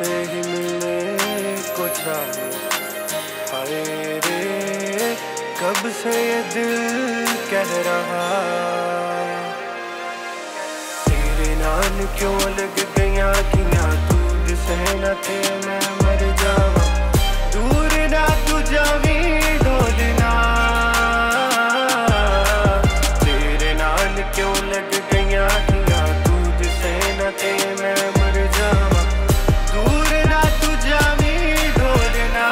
तुझसे ही मिलने को चाहे, हाय रे कब से ये दिल कह रहा, तेरे नाम क्यों लग गया किया तू जिसे न थे मैं मर जावा, दूर ना तू जावी ढोलना, तेरे नाम क्यों लग गया किया तू जिसे न थे मैं मर जावा, दूर ना तू जावी ढोलना।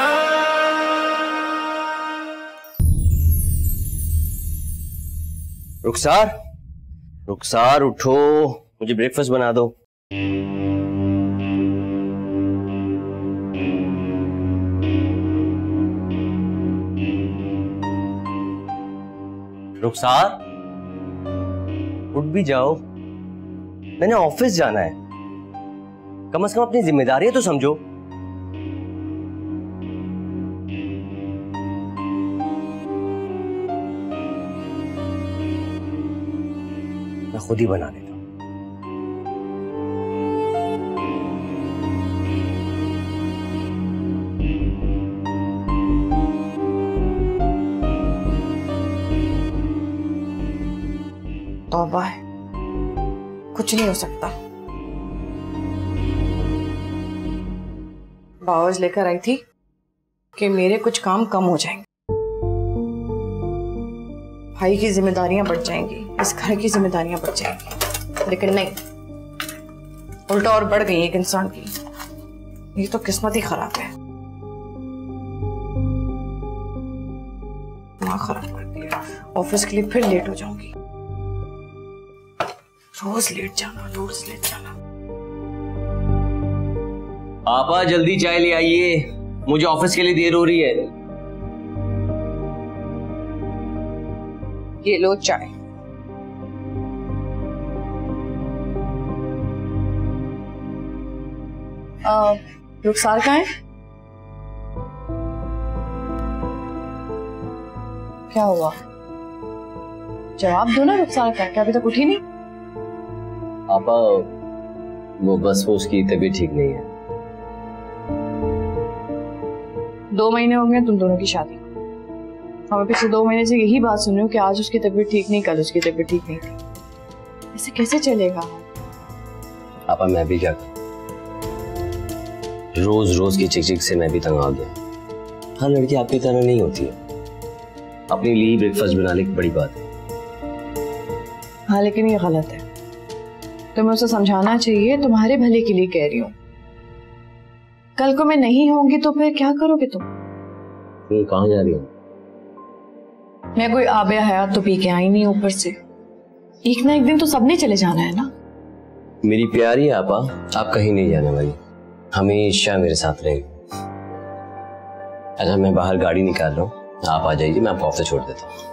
रुखसार, रुखसार उठो, मुझे ब्रेकफास्ट बना दो। रुखसार उठ भी जाओ, मैंने ऑफिस जाना है, कम से कम अपनी जिम्मेदारियां तो समझो। मैं खुद ही बना लेता हूं। तौबा है, कुछ नहीं हो सकता। बावज लेकर आई थी कि मेरे कुछ काम कम हो जाएंगे, भाई की जिम्मेदारियां बढ़ जाएंगी, इस घर की जिम्मेदारियां बढ़ जाएंगी, लेकिन नहीं, उल्टा और बढ़ गई एक इंसान की। ये तो किस्मत ही खराब है, दिमाग खराब कर दिया। ऑफिस के लिए फिर लेट हो जाऊंगी, रोज लेट जाना, रोज लेट जाना। आपा जल्दी चाय ले आइए, मुझे ऑफिस के लिए देर हो रही है। ये लो चाय। रुखसार कहाँ है? क्या हुआ? जवाब दो ना, रुखसार कहाँ है? क्या अभी तक उठी नहीं? आपा वो बस वो उसकी तबीयत ठीक नहीं है। 2 महीने हो गए तुम दोनों की शादी को, और पिछले 2 महीने से यही बात सुन रही हूँ कि आज उसकी तबीयत ठीक नहीं, कल उसकी तबीयत ठीक नहीं थी। ऐसे कैसे चलेगा? आपा मैं भी क्या करूं, रोज रोज की चिक से मैं भी तंग आ गया। हर लड़की आपकी तरह नहीं होती है, अपने लिए ब्रेकफास्ट बनाने की बड़ी बात है। हाँ लेकिन ये गलत है, तुम्हें उसे समझाना चाहिए, तुम्हारे भले के लिए कह रही हूँ। कल को मैं नहीं होंगी तो फिर क्या करोगे तुम? कहाँ जा रही हो? मैं कोई आबे हयात तो पी के आई नहीं, ऊपर से एक ना एक दिन तो सबने चले जाना है ना। मेरी प्यारी आपा, आप कहीं नहीं जाने वाली, हमेशा मेरे साथ रहेगी। अच्छा मैं बाहर गाड़ी निकाल रहा हूँ, आप आ जाइए, मैं आपको ऑफिस छोड़ देता हूँ।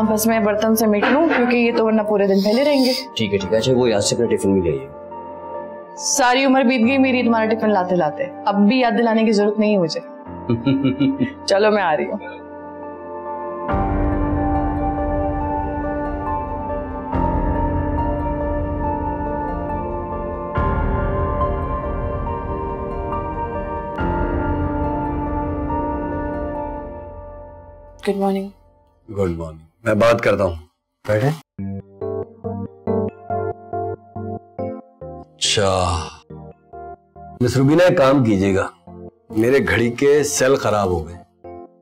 बस मैं बर्तन से मिट लूं, क्योंकि ये तो वरना पूरे दिन पहले रहेंगे। ठीक है ठीक है। अच्छा वो याद से अपना टिफिन भी ले आइए। सारी उम्र बीत गई मेरी तुम्हारा टिफिन लाते लाते, अब भी याद दिलाने की जरूरत नहीं है मुझे। चलो मैं आ रही हूँ। Good morning. Good morning. मैं बात करता हूँ, बैठे। अच्छा मिस रूबीना, एक काम कीजिएगा, मेरे घड़ी के सेल खराब हो गए,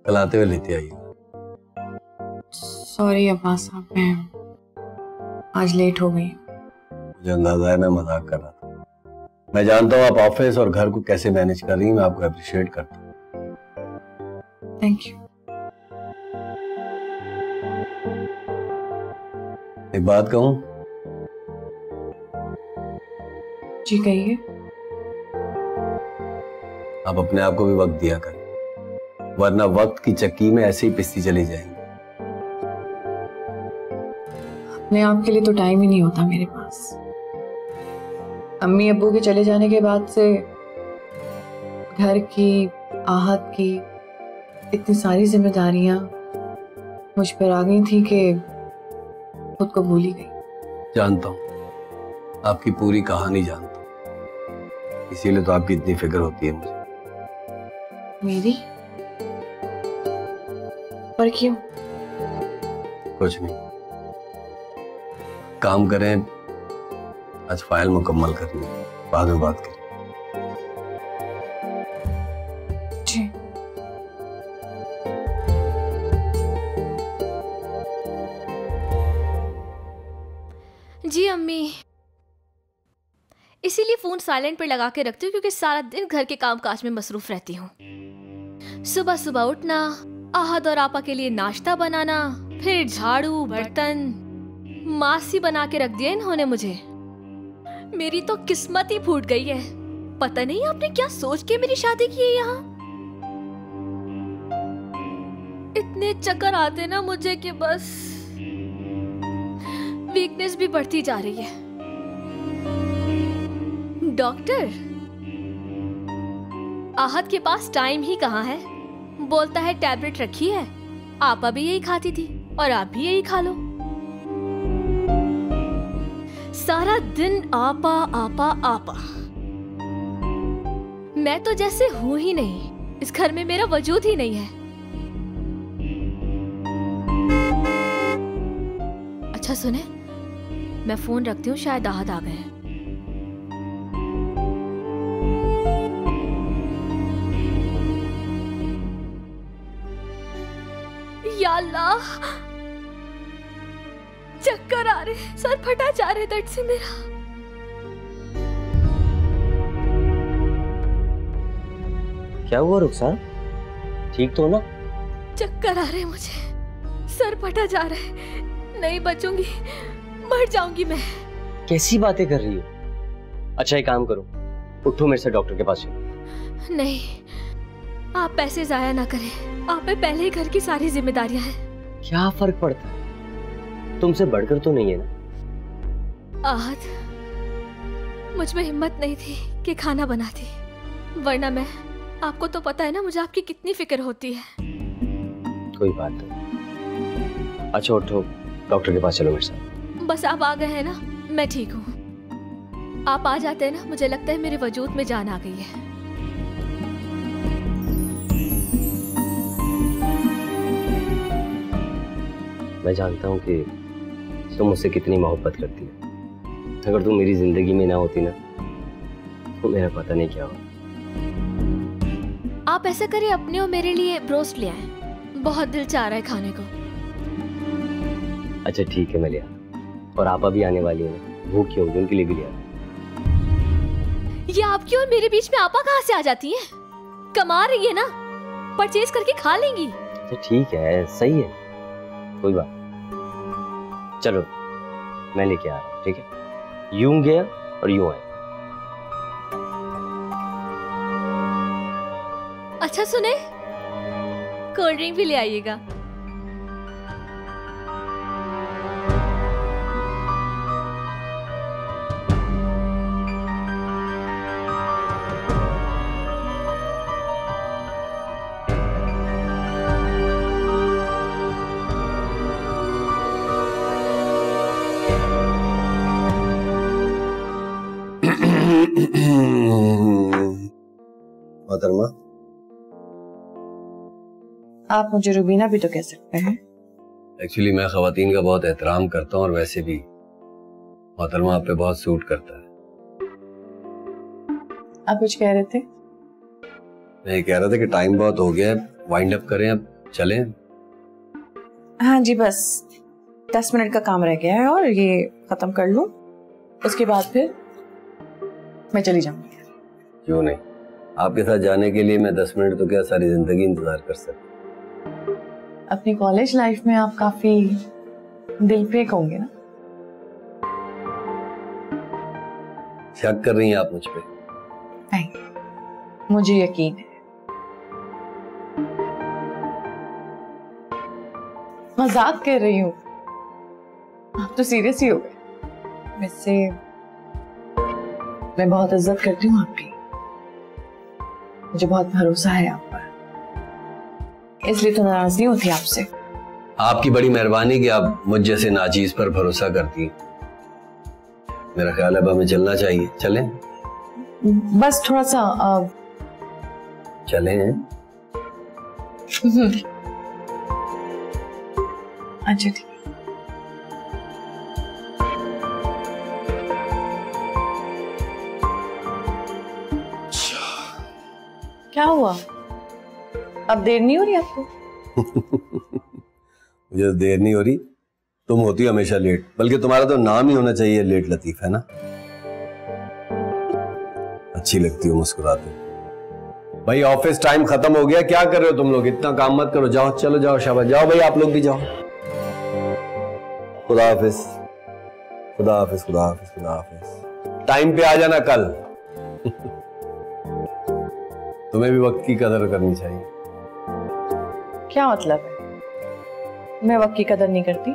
कल आते हुए लेते आइए। सॉरी अब्बास साहब, मैं आज लेट हो गई। मुझे अंदाजा है, मैं मजाक कर रहा था। मैं जानता हूँ आप ऑफिस और घर को कैसे मैनेज कर रही हैं, मैं आपको अप्रिशिएट करता हूँ। Thank you. एक बात कहूं? जी कहिए। आप अपने आप को भी वक्त दिया करें, वरना वक्त की चक्की में ऐसे ही पिसती चली जाएंगी। अपने आप के लिए तो टाइम ही नहीं होता मेरे पास। अम्मी अब्बू के चले जाने के बाद से घर की, आहत की इतनी सारी जिम्मेदारियां मुझ पर आ गई थी कि खुद को भूल ही गई। जानता हूं, आपकी पूरी कहानी जानता हूं, इसीलिए तो आपकी इतनी फिक्र होती है मुझे। मेरी? पर क्यों? कुछ नहीं, काम करें, आज फाइल मुकम्मल करनी है, बाद में बात करें। जी। जी अम्मी, इसीलिए फोन साइलेंट पे लगा के रखती हूँ क्योंकि सारा दिन घर के कामकाज में मसरूफ रहती हूँ। सुबह सुबह उठना, आहद और आपा के लिए नाश्ता बनाना, फिर झाड़ू बर्तन, मासी बना के रख दिया इन्होंने मुझे। मेरी तो किस्मत ही फूट गई है। पता नहीं आपने क्या सोच के मेरी शादी की है यहाँ। इतने चक्कर आते ना मुझे कि बस वीकनेस भी बढ़ती जा रही है। डॉक्टर, आहद के पास टाइम ही कहाँ है। बोलता है टैबलेट रखी है, आपा भी यही खाती थी और आप भी यही खा लो। सारा दिन आपा आपा आपा। मैं तो जैसे हूं ही नहीं, इस घर में मेरा वजूद ही नहीं है। अच्छा सुने, मैं फोन रखती हूँ, शायद आहद आ गए हैं। या अल्लाह, चक्कर आ रहे, सर फटा जा रहे दर्द से मेरा। क्या हुआ रुखसार, ठीक तो ना? चक्कर आ रहे मुझे, सर फटा जा रहा है, नहीं बचूंगी, मर जाऊंगी मैं। कैसी बातें कर रही हो? अच्छा एक काम करो, उठो मेरे से डॉक्टर के पास चलो। नहीं, आप पैसे जाया ना करें, आप पे पहले ही घर की सारी जिम्मेदारियां हैं। क्या फर्क पड़ता है, तुमसे बढ़कर तो नहीं है ना? आहद, मुझ में हिम्मत नहीं थी कि खाना बनाती, वरना मैं, आपको तो पता है ना मुझे आपकी कितनी फिक्र होती है। कोई बात नहीं। अच्छा उठो, डॉक्टर के पास चलो मेरे साथ। बस आप आ गए हैं ना, मैं ठीक हूँ। आप आ जाते हैं ना, मुझे लगता है मेरे वजूद में जान आ गई है। मैं जानता हूँ कि तुम मुझसे कितनी मोहब्बत करती है। अगर तुम मेरी जिंदगी में ना होती ना, तो मेरा पता नहीं क्या हो। आप ऐसा करें, अपने और मेरे लिए ब्रोस्ट ले आए, बहुत दिल चाह रहा है खाने को। अच्छा ठीक है, मैं ले आता। और आपा भी आने वाली है, भूखी होंगी, उनके लिए भी ले आता। ये आपकी और मेरे बीच में आपा कहाँ से आ जाती है? कमा रही है ना, परचेज करके खा लेंगी। अच्छा ठीक है, सही है, कोई बात। चलो मैं लेके आ रहा हूँ, ठीक है? यूं गया और यूं आया। अच्छा सुने, कोल्ड ड्रिंक भी ले आइएगा। मोहतरमा, आप मुझे रुबीना भी तो कह सकते हैं। एक्चुअली मैं खवातीन का बहुत एहतराम करता हूँ और वैसे भी मोहतरमा आप पे बहुत सूट करता है। आप कुछ कह रहे थे? मैं ये कह रहा था कि टाइम बहुत हो गया है, वाइंड अप करें, अब चलें। हाँ जी, बस 10 मिनट का काम रह गया है और ये खत्म कर लूं, उसके बाद फिर मैं चली जाऊंगी। क्यों नहीं, आपके साथ जाने के लिए मैं 10 मिनट तो क्या सारी जिंदगी इंतजार कर सकता। अपनी कॉलेज लाइफ में आप काफी दिल फेंक होंगे ना? शक कर रही हैं आप मुझ पे? नहीं, मुझे यकीन है। मजाक कर रही हूँ, आप तो सीरियस ही हो गए। वैसे मैं बहुत इज्जत करती हूँ आपकी, मुझे बहुत भरोसा है आप पर, इसलिए तो नाराज नहीं होती आपसे। आपकी बड़ी मेहरबानी कि आप मुझ जैसे नाचीज पर भरोसा करती हैं। मेरा ख्याल है अब हमें चलना चाहिए, चलें? बस थोड़ा सा चले हैं। अच्छा ठीक। क्या हुआ? अब देर नहीं हो रही आपको? मुझे तो देर नहीं हो रही, तुम होती हो हमेशा लेट, बल्कि तुम्हारा तो नाम ही होना चाहिए लेट लतीफ, है ना? अच्छी लगती हो मुस्कुराते। भाई ऑफिस टाइम खत्म हो गया, क्या कर रहे हो तुम लोग? इतना काम मत करो, जाओ चलो जाओ, शाबाश जाओ भाई, आप लोग भी जाओ। खुदा हाफिज, खुदा हाफिज, खुदा हाफिज, खुदा हाफिज। टाइम पे आ जाना कल। तुम्हें भी वक्त की कदर करनी चाहिए। क्या मतलब है? मैं वक्त की कदर नहीं करती?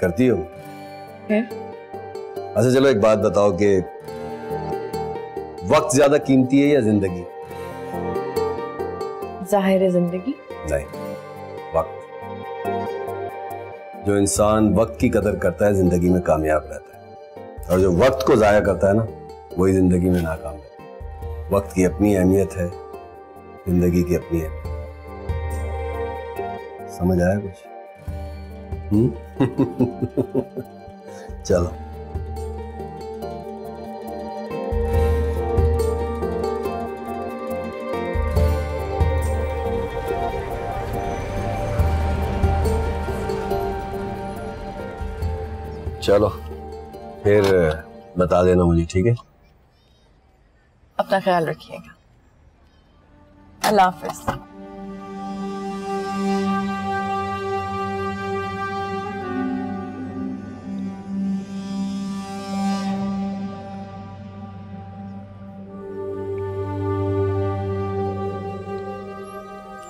करती हो? फिर? अच्छा चलो एक बात बताओ कि वक्त ज्यादा कीमती है या जिंदगी? जाहिर है जिंदगी। नहीं, वक्त। जो इंसान वक्त की कदर करता है जिंदगी में कामयाब रहता है, और जो वक्त को जाया करता है ना, वही जिंदगी में नाकाम है। वक्त की अपनी अहमियत है, जिंदगी की अपनी अहमियत। समझ आया कुछ? चलो चलो फिर बता देना मुझे, ठीक है? अपना ख्याल रखिएगा। अल्लाह हाफिज।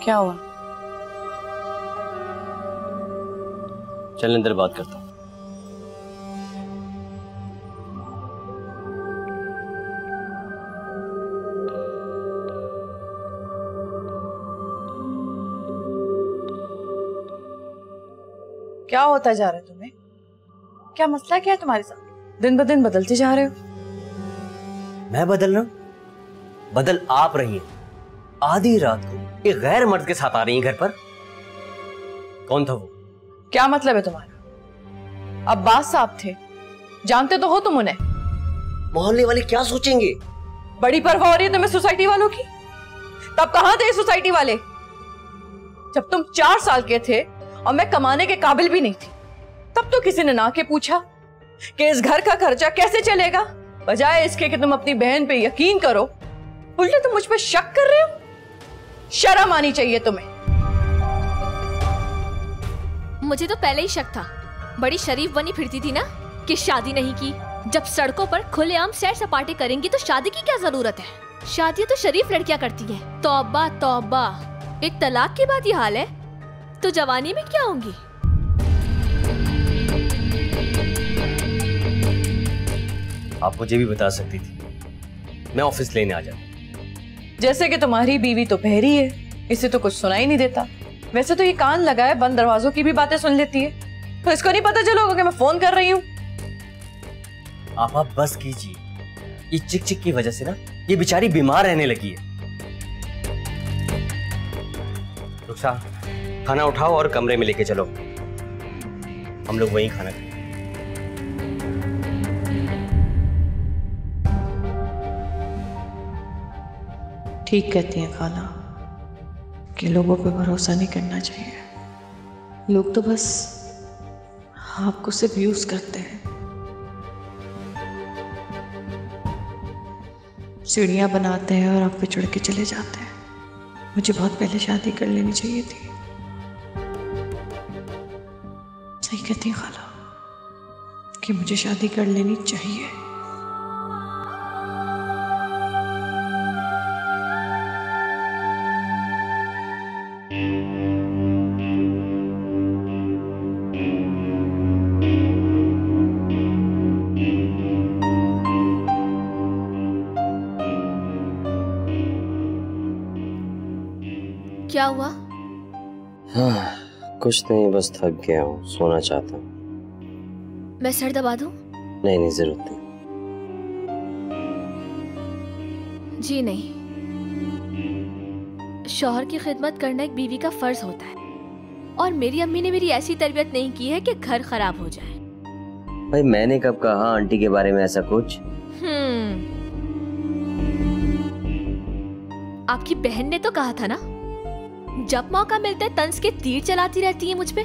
क्या हुआ? चल अंदर बात करता हूँ। क्या होता जा रहा है तुम्हें? क्या मसला क्या है तुम्हारे साथ? दिन ब दिन बदलते जा रहे हो। मैं बदल रहा हूँ? बदल आप रही हैं। आधी रात को एक गैर मर्द के साथ आ रही हैं घर पर। कौन था वो? क्या मतलब है तुम्हारा? अब्बास साहब थे, जानते तो हो तुम उन्हें। मोहल्ले वाले क्या सोचेंगे? बड़ी परवाह हो रही है तुम्हें सोसाइटी वालों की। तब कहां थे सोसाइटी वाले जब तुम 4 साल के थे और मैं कमाने के काबिल भी नहीं थी? तब तो किसी ने ना के पूछा कि इस घर का खर्चा कैसे चलेगा। बजाय इसके कि तुम अपनी बहन पे यकीन करो, उल्टे तुम मुझ पे शक कर रहे हो। शर्म आनी चाहिए तुम्हें। मुझे तो पहले ही शक था। बड़ी शरीफ बनी फिरती थी ना कि शादी नहीं की। जब सड़कों पर खुलेआम सैर सपाटे करेंगी तो शादी की क्या जरूरत है? शादी तो शरीफ लड़कियां करती हैं। तौबा तौबा, एक तलाक के बाद ये हाल है तो जवानी में क्या होंगी? आप मुझे भी बता सकती थी, मैं ऑफिस लेने आ जाता। जैसे कि तुम्हारी बीवी तो बहरी है, इसे तो कुछ सुनाई नहीं देता। वैसे तो ये कान लगाए बंद दरवाजों की भी बातें सुन लेती है, तो इसको नहीं पता चलोगा कि मैं फोन कर रही हूँ। आप बस कीजिए, ये चिक चिक की वजह से ना ये बेचारी बीमार रहने लगी है। रुखसार, खाना उठाओ और कमरे में लेके चलो, हम लोग वहीं खाना खाएंगे। ठीक कहती हैं खाला कि लोगों पे भरोसा नहीं करना चाहिए। लोग तो बस आपको सिर्फ यूज करते हैं। सीढ़ियां बनाते हैं और आप पे चढ़ के चले जाते हैं। मुझे बहुत पहले शादी कर लेनी चाहिए थी। सही कहती हैं खाला कि मुझे शादी कर लेनी चाहिए। क्या हुआ? हाँ, कुछ नहीं, बस थक गया हूँ, सोना चाहता हूँ। मैं सर दबा दूं? नहीं नहीं, जरूरत नहीं। जी नहीं, शौहर की खिदमत करना एक बीवी का फर्ज होता है, और मेरी अम्मी ने मेरी ऐसी तरबियत नहीं की है कि घर खराब हो जाए। भाई मैंने कब कहा आंटी के बारे में ऐसा कुछ? आपकी बहन ने तो कहा था ना, जब मौका मिलता है तंज के तीर चलाती रहती है मुझ पे।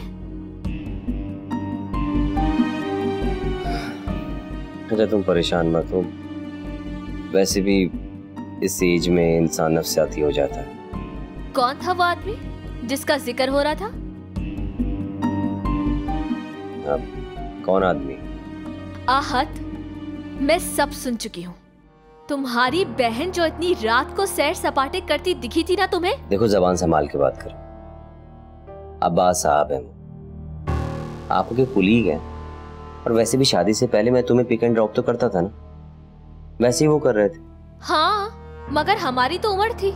अच्छा तुम परेशान मत हो, वैसे भी इस एज में इंसान नफसियाती हो जाता है। कौन था वो आदमी जिसका जिक्र हो रहा था? अब कौन आदमी? आहत, मैं सब सुन चुकी हूँ। तुम्हारी बहन जो इतनी रात को सैर सपाटे करती दिखी थी ना तुम्हें। देखो जबान संभाल के बात करो। अब्बास साहब हैं, आपके कुलीग हैं, और वैसे भी शादी से पहले मैं तुम्हें पिक एंड ड्रॉप तो करता था ना, वैसे ही वो कर रहे थे। हाँ, मगर हमारी तो उम्र थी।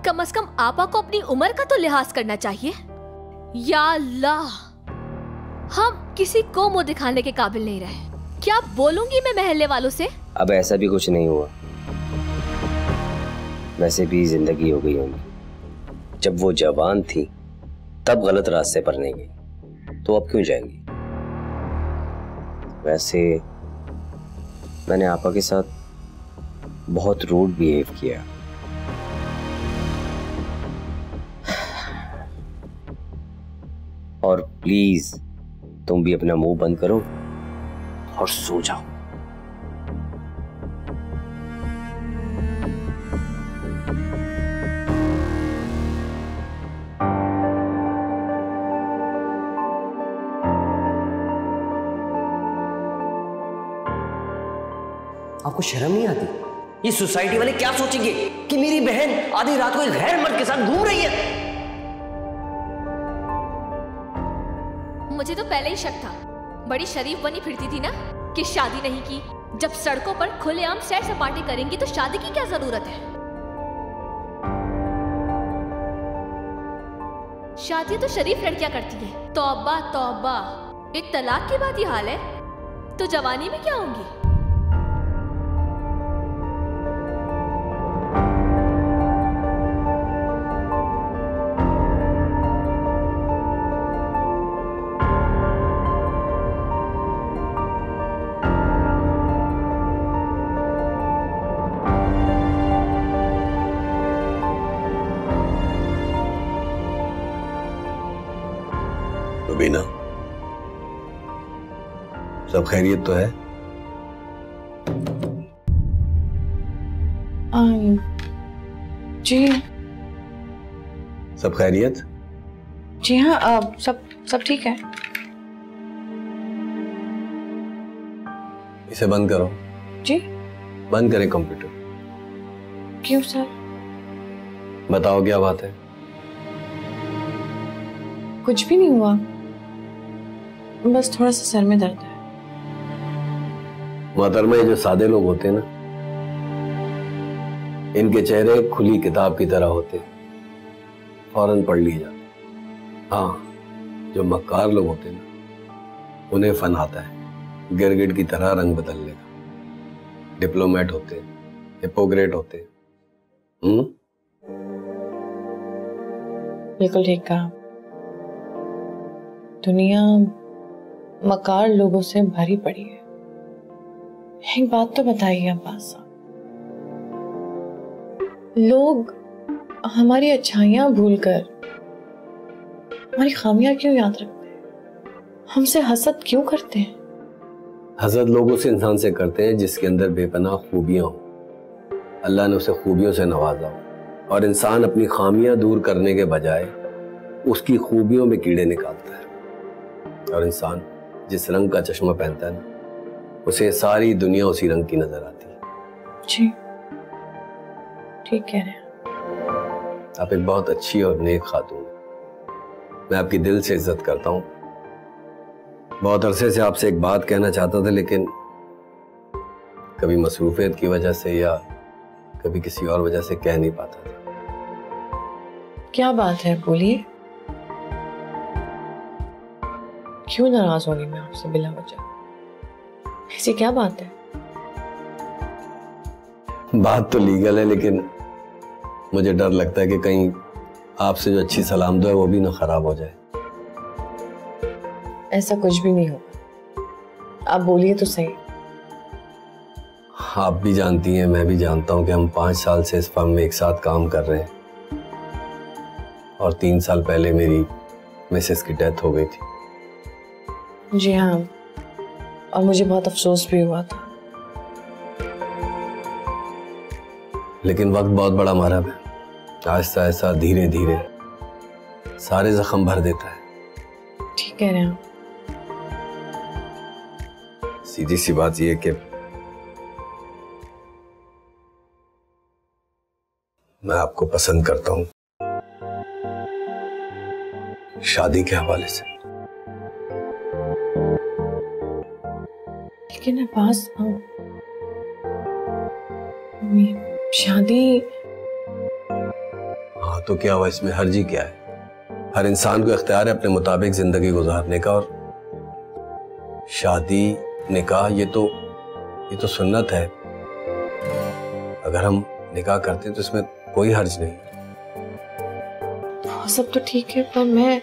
कम से कम आपा को अपनी उम्र का तो लिहाज करना चाहिए। या अल्लाह, हम किसी को मुंह दिखाने के काबिल नहीं रहे। क्या बोलूंगी मैं महल्ले वालों से? अब ऐसा भी कुछ नहीं हुआ, वैसे भी जिंदगी हो गई होगी। जब वो जवान थी तब गलत रास्ते पर नहीं गई, तो अब क्यों जाएंगी? वैसे मैंने आपा के साथ बहुत रूड बिहेव किया। और प्लीज तुम भी अपना मुंह बंद करो और सो जाओ। आपको शर्म नहीं आती? ये सोसाइटी वाले क्या सोचेंगे कि मेरी बहन आधी रात को एक गैर मर्द के साथ घूम रही है? मुझे तो पहले ही शक था। बड़ी शरीफ बनी फिरती थी ना कि शादी नहीं की। जब सड़कों पर खुलेआम सैर सपाटे करेंगी तो शादी की क्या जरूरत है? शादी तो शरीफ लड़कियां करती है। तौबा तौबा, एक तलाक के बाद ये हाल है तो जवानी में क्या होंगी? रुबीना, सब खैरियत तो है? जी सब खैरियत? जी हाँ, सब ठीक है। इसे बंद करो। जी बंद करें कंप्यूटर। क्यों सर? बताओ क्या बात है? कुछ भी नहीं हुआ, बस थोड़ा सा सर में दर्द है। मोहतरमा, ये जो सादे लोग होते हैं ना, इनके चेहरे खुली किताब की तरह होते हैं, फौरन पढ़ लिए जाते। हाँ, जो मक्कार लोग होते हैं ना, उन्हें फन आता है गिरगिट की तरह रंग बदलने का। डिप्लोमेट होते हैं, हिपोक्रेट होते हैं। बिल्कुल ठीक कहा। दुनिया मकार लोगों से भरी पड़ी है। एक बात तो बताइए अब्बास साहब, लोग हमारी अच्छाइयां भूलकर हमारी खामियां क्यों याद रखते हैं? हमसे हसद क्यों करते हैं? हसद लोग उस इंसान से करते हैं जिसके अंदर बेपनाह खूबियां हो। अल्लाह ने उसे खूबियों से नवाजा हो, और इंसान अपनी खामियां दूर करने के बजाय उसकी खूबियों में कीड़े निकालता है। और इंसान जिस रंग का चश्मा पहनता है ना, उसे सारी दुनिया उसी रंग की नजर आती है। जी ठीक कह रहे हैं। आप एक बहुत अच्छी और नेक खातून, मैं आपकी दिल से इज्जत करता हूँ। बहुत अरसे से आपसे एक बात कहना चाहता था, लेकिन कभी मसरूफियत की वजह से या कभी किसी और वजह से कह नहीं पाता था। क्या बात है, बोलिए। क्यों नाराज होगी मैं आपसे बिला वजह? ऐसी क्या बात है? बात तो लीगल है, लेकिन मुझे डर लगता है कि कहीं आपसे जो अच्छी सलाम दुआ है वो भी ना खराब हो जाए। ऐसा कुछ भी नहीं होगा, आप बोलिए तो सही। आप भी जानती हैं, मैं भी जानता हूं कि हम 5 साल से इस फर्म में एक साथ काम कर रहे हैं और 3 साल पहले मेरी मिसेस की डेथ हो गई थी। जी हाँ, और मुझे बहुत अफसोस भी हुआ था। लेकिन वक्त बहुत बड़ा मरहब है, आहिस्ता आहिस्ता धीरे धीरे सारे जख्म भर देता है। ठीक कह रहे हैं आप। सीधी सी बात यह कि मैं आपको पसंद करता हूं, शादी के हवाले से। लेकिन अब्बास, शादी। हाँ तो क्या हुआ, इसमें हर्जी क्या है? हर इंसान को इख्तियार है अपने मुताबिक जिंदगी गुजारने का, और शादी निकाह ये तो सुन्नत है। अगर हम निकाह करते तो इसमें कोई हर्ज नहीं। वो सब तो ठीक है, पर मैं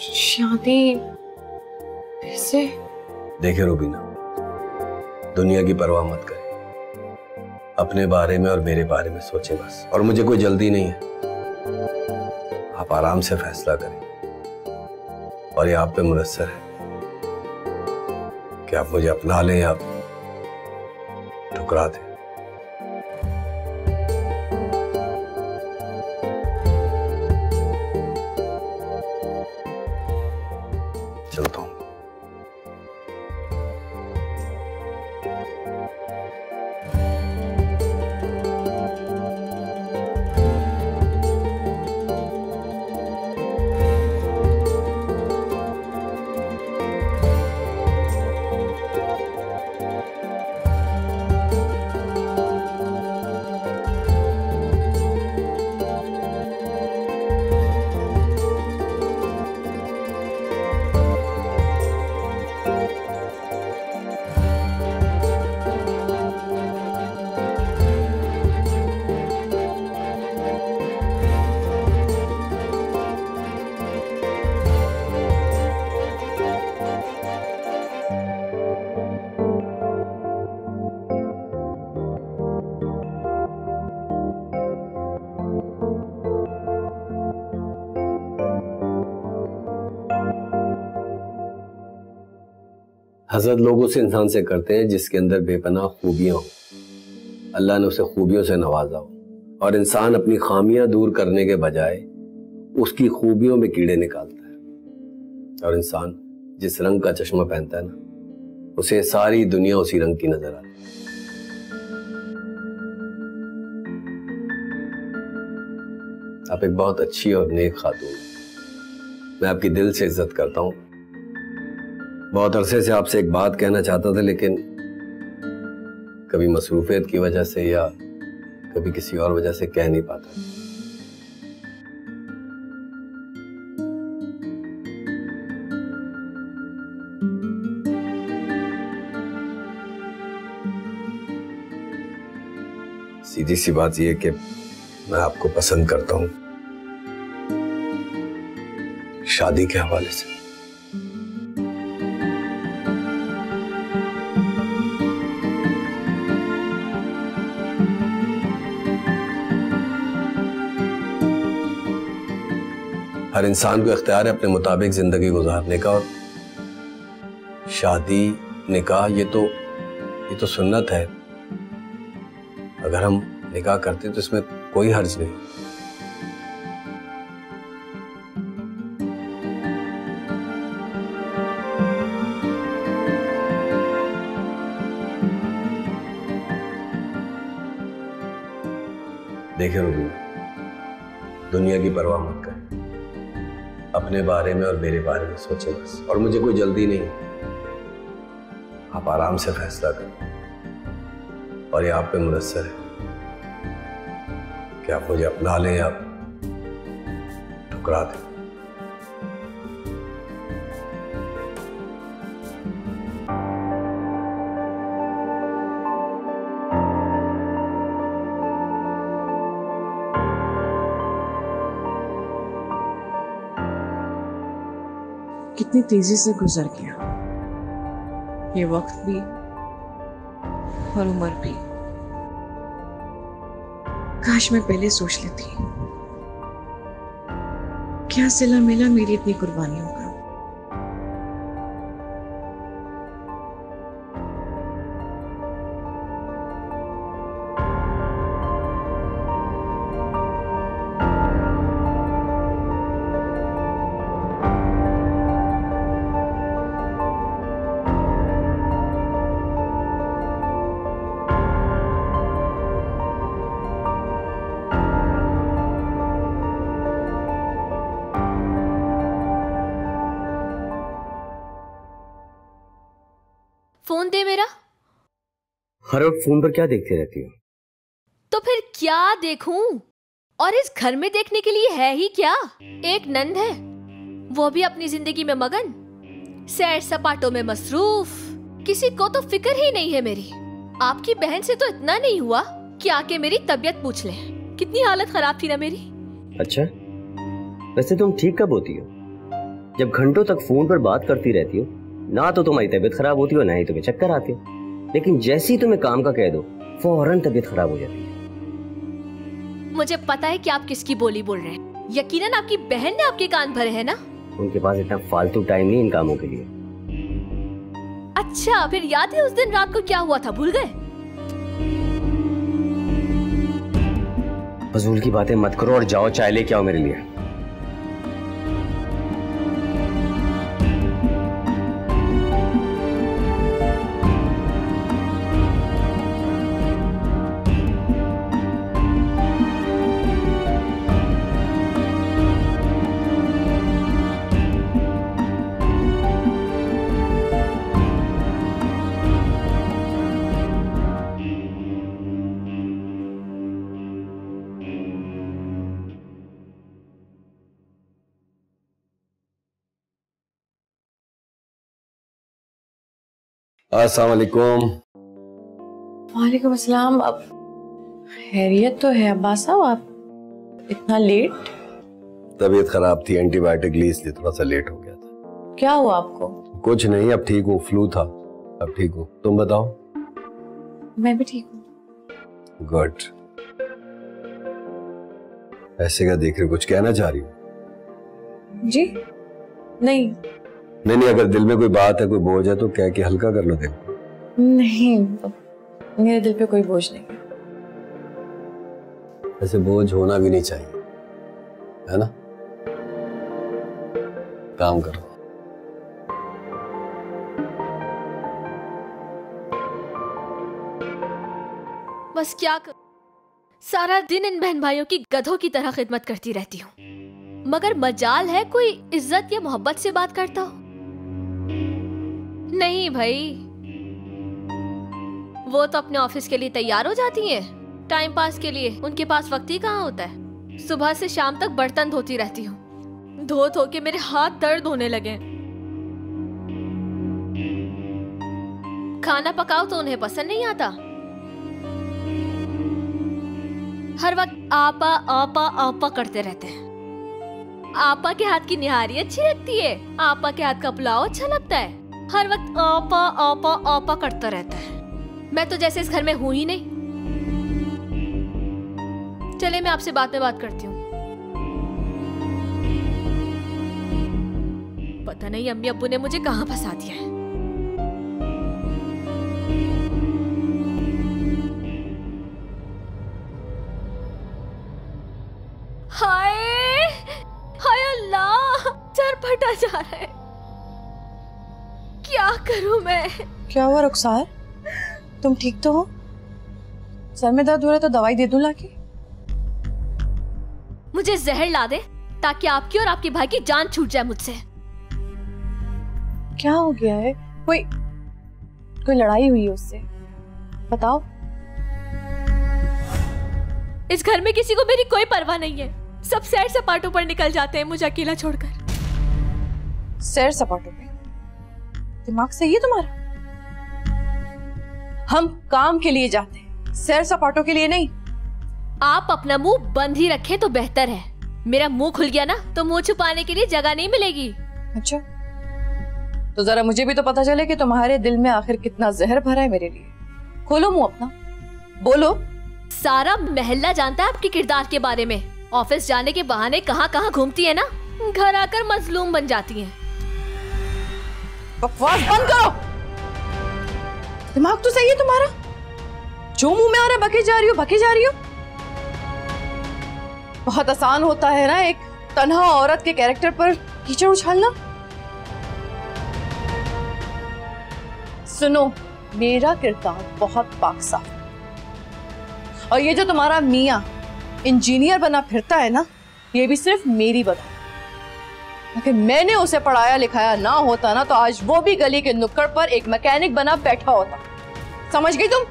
शादी कैसे? देखे रूबीना, दुनिया की परवाह मत करें, अपने बारे में और मेरे बारे में सोचें बस। और मुझे कोई जल्दी नहीं है, आप आराम से फैसला करें, और ये आप पे मुनस्सर है कि आप मुझे अपना लें या ठुकरा दें। चलता हूं। हसद लोग उस इंसान से करते हैं जिसके अंदर बेपनाह खूबियां हो, अल्लाह ने उसे खूबियों से नवाजा हो, और इंसान अपनी खामियां दूर करने के बजाय उसकी खूबियों में कीड़े निकालता है। और इंसान जिस रंग का चश्मा पहनता है ना, उसे सारी दुनिया उसी रंग की नजर आती है। आप एक बहुत अच्छी और नेक खातून हैं, मैं आपकी दिल से इज्जत करता हूं। बहुत अरसे से आपसे एक बात कहना चाहता था, लेकिन कभी मसरूफियत की वजह से या कभी किसी और वजह से कह नहीं पाता। सीधी सी बात यह कि मैं आपको पसंद करता हूं, शादी के हवाले से। हर इंसान को इख्तियार है अपने मुताबिक जिंदगी गुजारने का, और शादी निकाह ये तो सुन्नत है। अगर हम निकाह करते तो इसमें कोई हर्ज नहीं। देखे रूबीना, दुनिया की परवाह मत करें, अपने बारे में और मेरे बारे में सोचें बस। और मुझे कोई जल्दी नहीं, आप आराम से फैसला करें, और ये आप पे मुनस्सर है कि आप मुझे अपना लें या ठुकरा दें। कितनी तेजी से गुजर गया ये वक्त भी और उम्र भी। काश मैं पहले सोच लेती। क्या सिला मिला मेरी इतनी कुर्बानियों का। फोन दे मेरा। हर वक्त फोन पर क्या देखती रहती हो? तो फिर क्या देखूं? और इस घर में देखने के लिए है ही क्या? एक नंद है, वो भी अपनी जिंदगी में मगन, सैर सपाटों में मसरूफ। किसी को तो फिक्र ही नहीं है मेरी। आपकी बहन से तो इतना नहीं हुआ कि आके मेरी तबीयत पूछ ले। कितनी हालत खराब थी ना मेरी। अच्छा, वैसे तुम ठीक कब होती हो? जब घंटों तक फोन पर बात करती रहती हो, ना तो तुम्हारी तबीयत खराब होती हो, ना ही तुम्हें चक्कर आते हो। लेकिन जैसे ही तुम्हें काम का कह दो, फौरन तबीयत खराब हो जाती है। मुझे पता है कि आप किसकी बोली बोल रहे हैं। यकीनन आपकी बहन ने आपके कान भरे हैं ना। उनके पास इतना फालतू टाइम नहीं इन कामों के लिए। अच्छा, फिर याद है उस दिन रात को क्या हुआ था? भूल गए? फजूल की बातें मत करो और जाओ चाय लेके आओ मेरे लिए। अस्सलाम वालेकुम। वालेकुम अस्सलाम। अब खैरियत तो है अब्बास साहब? आप इतना लेट? तबीयत खराब थी, एंटीबायोटिक ली, इसलिए थोड़ा सा लेट हो गया था। क्या हुआ आपको? कुछ नहीं, अब ठीक हूँ। फ्लू था, अब ठीक हूँ। तुम बताओ? मैं भी ठीक हूँ। गुड। ऐसे क्या देख रहे, कुछ कहना चाह रही हो? जी नहीं नहीं, अगर दिल में कोई बात है, कोई बोझ है तो कह के हल्का कर लो दिल। नहीं, मेरे दिल पे कोई बोझ नहीं है। ऐसे बोझ होना भी नहीं चाहिए, है ना? काम करो। बस क्या कर... सारा दिन इन बहन भाइयों की गधों की तरह खिदमत करती रहती हूँ, मगर मजाल है कोई इज्जत या मोहब्बत से बात करता हो? नहीं भाई, वो तो अपने ऑफिस के लिए तैयार हो जाती हैं। टाइम पास के लिए उनके पास वक्त ही कहाँ होता है। सुबह से शाम तक बर्तन धोती रहती हूँ। धो धो के मेरे हाथ दर्द होने लगे। खाना पकाओ तो उन्हें पसंद नहीं आता। हर वक्त आपा आपा आपा करते रहते हैं। आपा के हाथ की निहारी अच्छी लगती है, आपा के हाथ का पुलाव अच्छा लगता है। हर वक्त आपा आपा आपा करता रहता है। मैं तो जैसे इस घर में हूं ही नहीं। चले, मैं आपसे बाद में बात करती हूँ। पता नहीं अम्मी अब्बू ने मुझे कहाँ फंसा दिया है। हाय हाय अल्लाह, सर फटा जा रहा है। क्या करूं मैं? क्या हुआ रुखसार? तुम ठीक तो हो? सर में दर्द हो रहा है तो दवाई दे दूं लाके? मुझे जहर ला दे ताकि आपकी और आपके भाई की जान छूट जाए मुझसे। क्या हो गया है? कोई लड़ाई हुई है उससे? बताओ। इस घर में किसी को मेरी कोई परवाह नहीं है। सब सैर सपाटों पर निकल जाते हैं मुझे अकेला छोड़कर। सैर सपाटों पे? दिमाग सही है तुम्हारा? हम काम के लिए जाते हैं, सैर सपाटों के लिए नहीं। आप अपना मुंह बंद ही रखें तो बेहतर है। मेरा मुंह खुल गया ना तो मुंह छुपाने के लिए जगह नहीं मिलेगी। अच्छा, तो जरा मुझे भी तो पता चले कि तुम्हारे दिल में आखिर कितना जहर भरा है मेरे लिए। खोलो मुंह अपना, बोलो। सारा मोहल्ला जानता है आपके किरदार के बारे में। ऑफिस जाने के बहाने कहाँ कहाँ घूमती है ना, घर आकर मजलूम बन जाती हैं। बकवास बंद करो। दिमाग तो सही है तुम्हारा, जो मुंह में आ रहा है बकी जा रही हो, बकी जा रही हो। बहुत आसान होता है ना एक तन्हा औरत के कैरेक्टर पर कीचड़ उछालना। सुनो, मेरा किरदार बहुत पाक-साफ है, और ये जो तुम्हारा मियाँ इंजीनियर बना फिरता है ना, ये भी सिर्फ मेरी वजह। अगर मैंने उसे पढ़ाया लिखाया ना होता ना, तो आज वो भी गली के नुक्कड़ पर एक मैकेनिक बना बैठा होता। समझ गई तुम?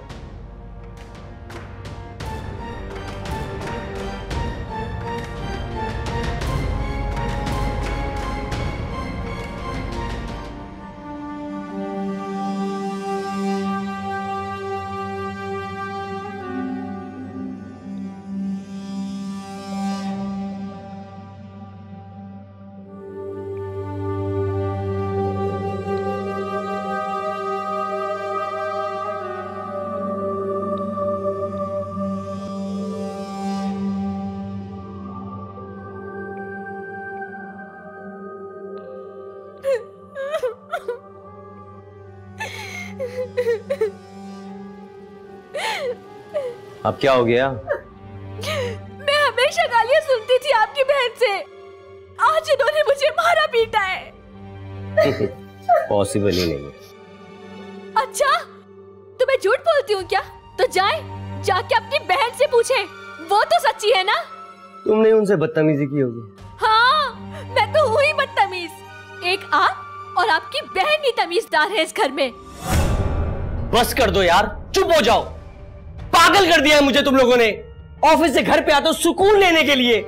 अब क्या हो गया? मैं हमेशा गालियां सुनती थी आपकी बहन से, आज इन्होंने मुझे मारा पीटा है। पॉसिबल ही नहीं है। अच्छा, तो मैं झूठ बोलती हूँ क्या? तो जाके अपनी बहन से पूछे, वो तो सच्ची है ना। तुमने उनसे बदतमीजी की होगी। हाँ, मैं तो हुई बदतमीज। एक आप और आपकी बहन ही तमीजदार है इस घर में। बस कर दो यार, चुप हो जाओ। पागल कर दिया है मुझे तुम लोगों ने। ऑफिस से घर पे आते हो सुकून लेने के लिए,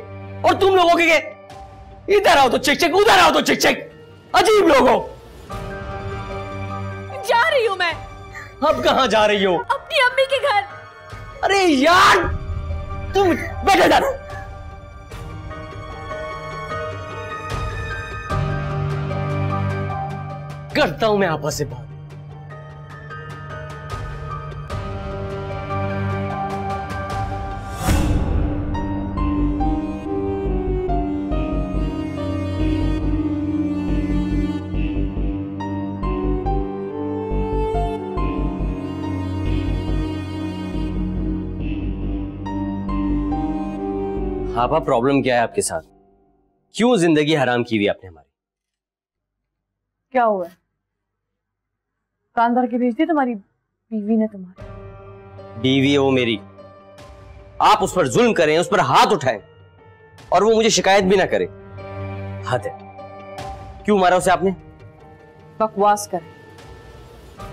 और तुम लोगों के इधर आओ तो चिक चिक, उधर आओ तो चिक चिक। अजीब लोग हो। जा रही हूं मैं। अब कहां जा रही हो? अपनी अम्मी के घर। अरे यार, तुम बैठे जा। करता हूं मैं आपस से बात। आपा, प्रॉब्लम क्या है आपके साथ? क्यों जिंदगी हराम की हुई आपने हमारी? क्या हुआ? कान धर के भेज दी तुम्हारी बीवी ने तुम्हारी। बीवी है वो मेरी। आप उस पर जुल्म करें, उस पर हाथ उठाएं, और वो मुझे शिकायत भी ना करे। हद है। क्यों मारा उसे आपने? बकवास कर,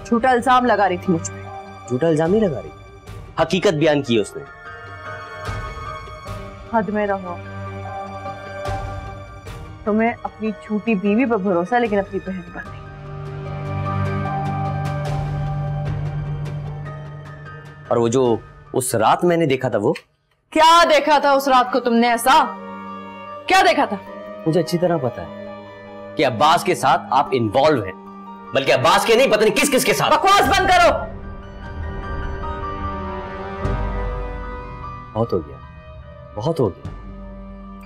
झूठा इल्जाम लगा रही थी मुझ पे। झूठा इल्जाम नहीं लगा रही, हकीकत बयान की उसने। हद में रहो। तुम्हें अपनी झूठी बीवी पर भरोसा, लेकिन अपनी बहन पर नहीं। और वो जो उस रात मैंने देखा था, वो क्या देखा था उस रात को तुमने? ऐसा क्या देखा था? मुझे अच्छी तरह पता है कि अब्बास के साथ आप इन्वॉल्व हैं, बल्कि अब्बास के नहीं, पता नहीं किस किस के साथ। बकवास बंद करो। बहुत हो गया, बहुत हो गया।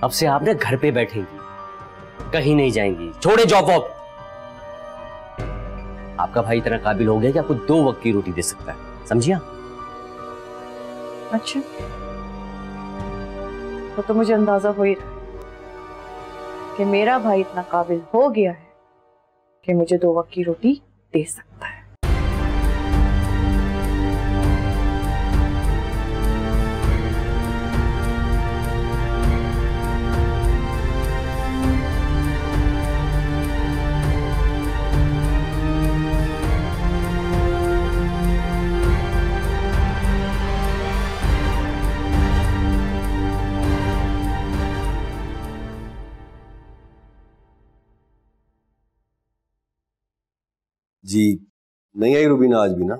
अब से आप ना घर पे बैठेंगी, कहीं नहीं जाएंगी, छोड़े जॉब वॉब। आपका भाई इतना काबिल हो गया कि आपको 2 वक्त की रोटी दे सकता है, समझिया? अच्छा, तो मुझे अंदाजा हो ही रहा है कि मेरा भाई इतना काबिल हो गया है कि मुझे 2 वक्त की रोटी दे सकता है। जी नहीं आई रुबीना आज भी ना?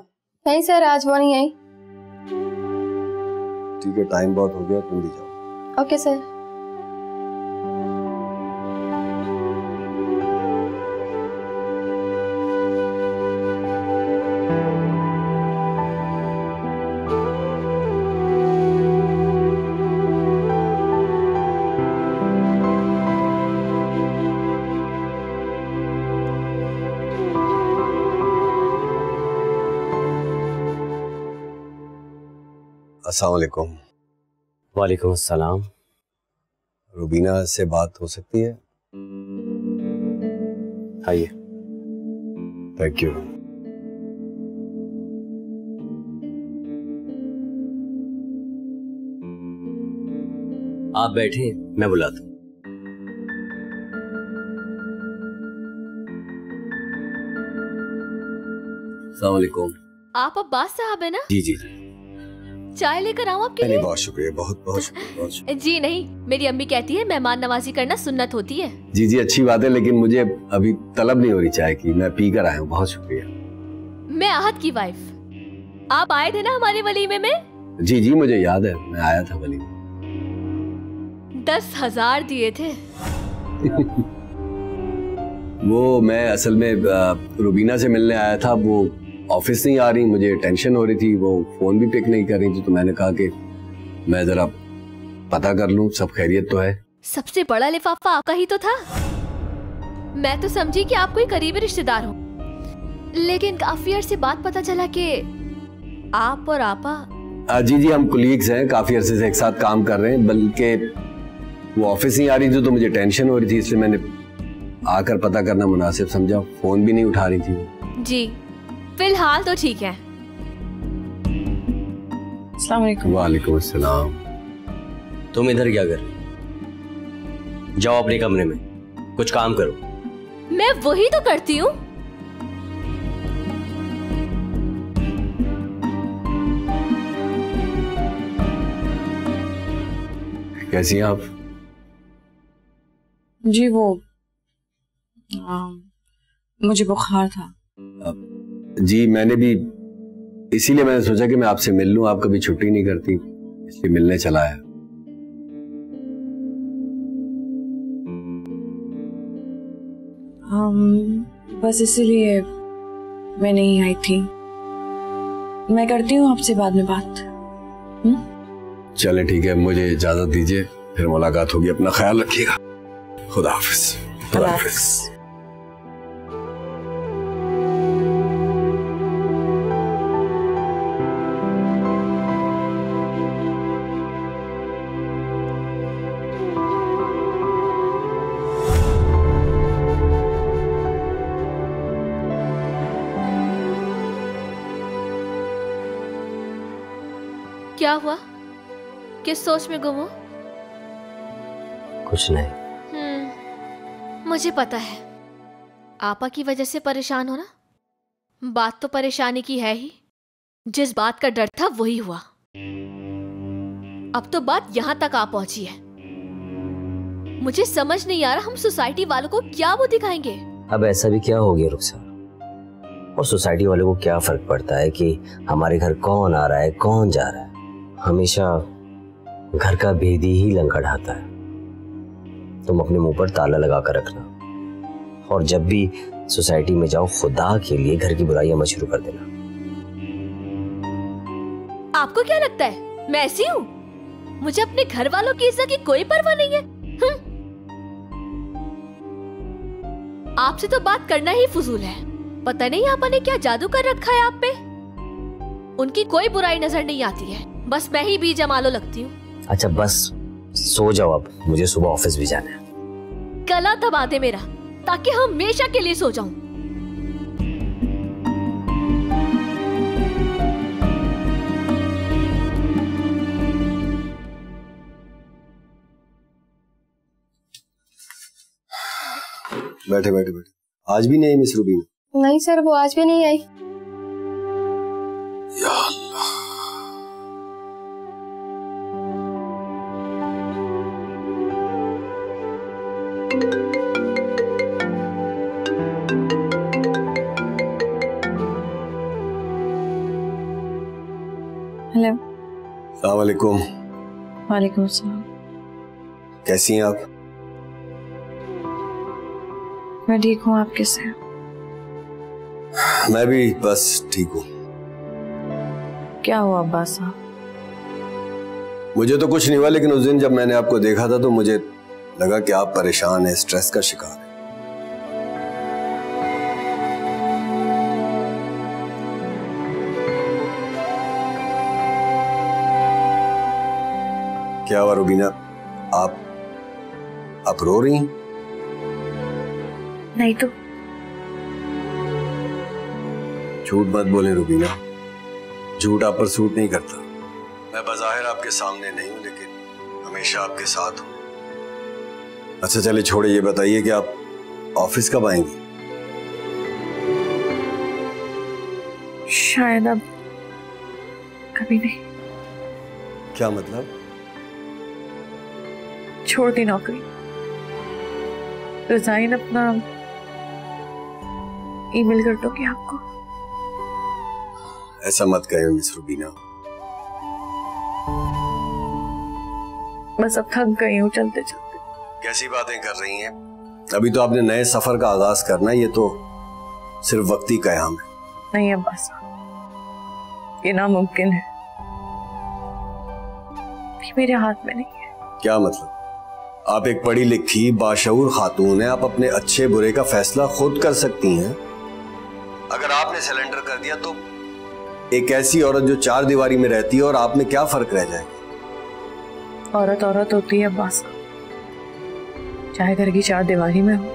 नहीं सर, आज वो नहीं आई। ठीक है, टाइम बहुत हो गया, तुम भी जाओ। Okay sir. अस्सलाम वालेकुम। वालेकुम अस्सलाम। रुबीना से बात हो सकती है? आइए। Thank you. आप बैठे, मैं बुलाता हूँ। अस्सलाम वालेकुम। आप अब्बास साहब है ना? जी जी। चाय लेकर आऊं आपके लिए? बहुत शुक्रिया, बहुत बहुत शुक्रिया, बहुत शुक्रिया। जी नहीं, मेरी अम्मी कहती है मेहमान नवाजी करना सुन्नत होती है। जी जी, अच्छी बात है, लेकिन मुझे अभी तलब नहीं हो रही चाय की, मैं पी कर आया हूँ। बहुत शुक्रिया। मैं आहत की वाइफ। आप आए थे ना हमारे वलीमे में? जी जी, मुझे याद है, मैं आया था वली में। 10,000 दिए थे। वो मैं असल में रुबीना से मिलने आया था, वो ऑफिस नहीं आ रही, मुझे टेंशन हो रही थी, वो फोन भी पिक नहीं कर रही थी, तो मैंने कहा कि मैं जरा पता कर लूं सब खैरियत तो है। सबसे बड़ा लिफाफा आपका ही तो था। मैं तो समझी कि आप कोई करीबी रिश्तेदार हो, लेकिन काफी अरसे बाद पता चला कि आप और आपा। जी जी, हम कुलीग्स हैं, काफी अरसे से एक साथ काम कर रहे हैं, बल्कि वो ऑफिस नहीं आ रही थी तो मुझे टेंशन हो रही थी, इसलिए मैंने आकर पता करना मुनासिब समझा। फोन भी नहीं उठा रही थी वो। जी, फिलहाल तो ठीक है। अस्सलाम वालेकुम। वालेकुम अस्सलाम। तुम इधर क्या कर रहे हो? जाओ अपने कमरे में, कुछ काम करो। मैं वही तो करती हूँ। कैसी हैं आप? जी वो मुझे बुखार था। जी मैंने भी, इसीलिए मैंने सोचा कि मैं आपसे मिल लूं, आप कभी छुट्टी नहीं करती, इसलिए मिलने चला आया। बस इसीलिए मैं नहीं आई थी। मैं करती हूँ आपसे बाद में बात। चले ठीक है, मुझे इजाजत दीजिए, फिर मुलाकात होगी। अपना ख्याल रखिएगा। खुदा हाफिज। खुदा हाफिज। क्या हुआ? किस सोच में गुम हो? कुछ नहीं। मुझे पता है आपा की वजह से परेशान हो ना। बात तो परेशानी की है ही, जिस बात का डर था वही हुआ। अब तो बात यहां तक आ पहुंची है। मुझे समझ नहीं आ रहा हम सोसाइटी वालों को क्या वो दिखाएंगे। अब ऐसा भी क्या हो गया रुखसार, और सोसाइटी वालों को क्या फर्क पड़ता है कि हमारे घर कौन आ रहा है कौन जा रहा है। हमेशा घर का भेदी ही लंगड़ाता है। तुम अपने मुंह पर ताला लगा कर रखना, और जब भी सोसाइटी में जाओ खुदा के लिए घर की बुराइयां मत शुरू कर देना। आपको क्या लगता है मैं ऐसी हूँ? मुझे अपने घर वालों की इज्जत की कोई परवाह नहीं है। आपसे तो बात करना ही फजूल है। पता नहीं आपा ने क्या जादू कर रखा है आप पे। उनकी कोई बुराई नजर नहीं आती है, बस मैं ही बीजमालो लगती हूँ। अच्छा बस सो जाओ, अब मुझे सुबह ऑफिस भी जाना है। गला दबा दे मेरा, ताकि हमेशा के लिए सो जाऊं। बैठे बैठे बैठे। आज भी नहीं आई मिस रूबीना? नहीं सर, वो आज भी नहीं आई। या अल्लाह। हेलो। अस्सलाम वालेकुम। वालेकुम अस्सलाम। कैसी हैं आप? मैं ठीक हूँ, आप कैसे हैं? मैं भी बस ठीक हूँ। क्या हुआ अब्बास साहब? मुझे तो कुछ नहीं हुआ, लेकिन उस दिन जब मैंने आपको देखा था तो मुझे लगा कि आप परेशान हैं, स्ट्रेस का शिकार हैं। क्या हुआ रुबीना, आप रो रही हैं? नहीं तो। झूठ मत बोले रुबीना, झूठ आप पर सूट नहीं करता। मैं बज़ाहिर आपके सामने नहीं हूं, लेकिन हमेशा आपके साथ हूं। अच्छा चले छोड़े, ये बताइए कि आप ऑफिस कब आएंगी? शायद अब कभी नहीं। क्या मतलब? छोड़ दी नौकरी, रिजाइन अपना ईमेल कर दोगे आपको। ऐसा मत कहिए मिस रुबीना। बस अब थक गई हूँ चलते चलते। कैसी बातें कर रही हैं? अभी तो आपने नए सफर का आगाज करना है, ये तो सिर्फ वक्ती कयाम है। नहीं अब्बास, ये नामुमकिन है, ये मेरे हाथ में नहीं है। क्या मतलब? आप एक पढ़ी लिखी बाशऊर खातून हैं, आप अपने अच्छे बुरे का फैसला खुद कर सकती हैं। अगर आपने सिलेंडर कर दिया तो एक ऐसी औरत जो चार दीवारी में रहती है और आप में क्या फर्क रह जाएगा? औरत औरत होती है अब्बास, चाहे घर की चार दीवारी में हो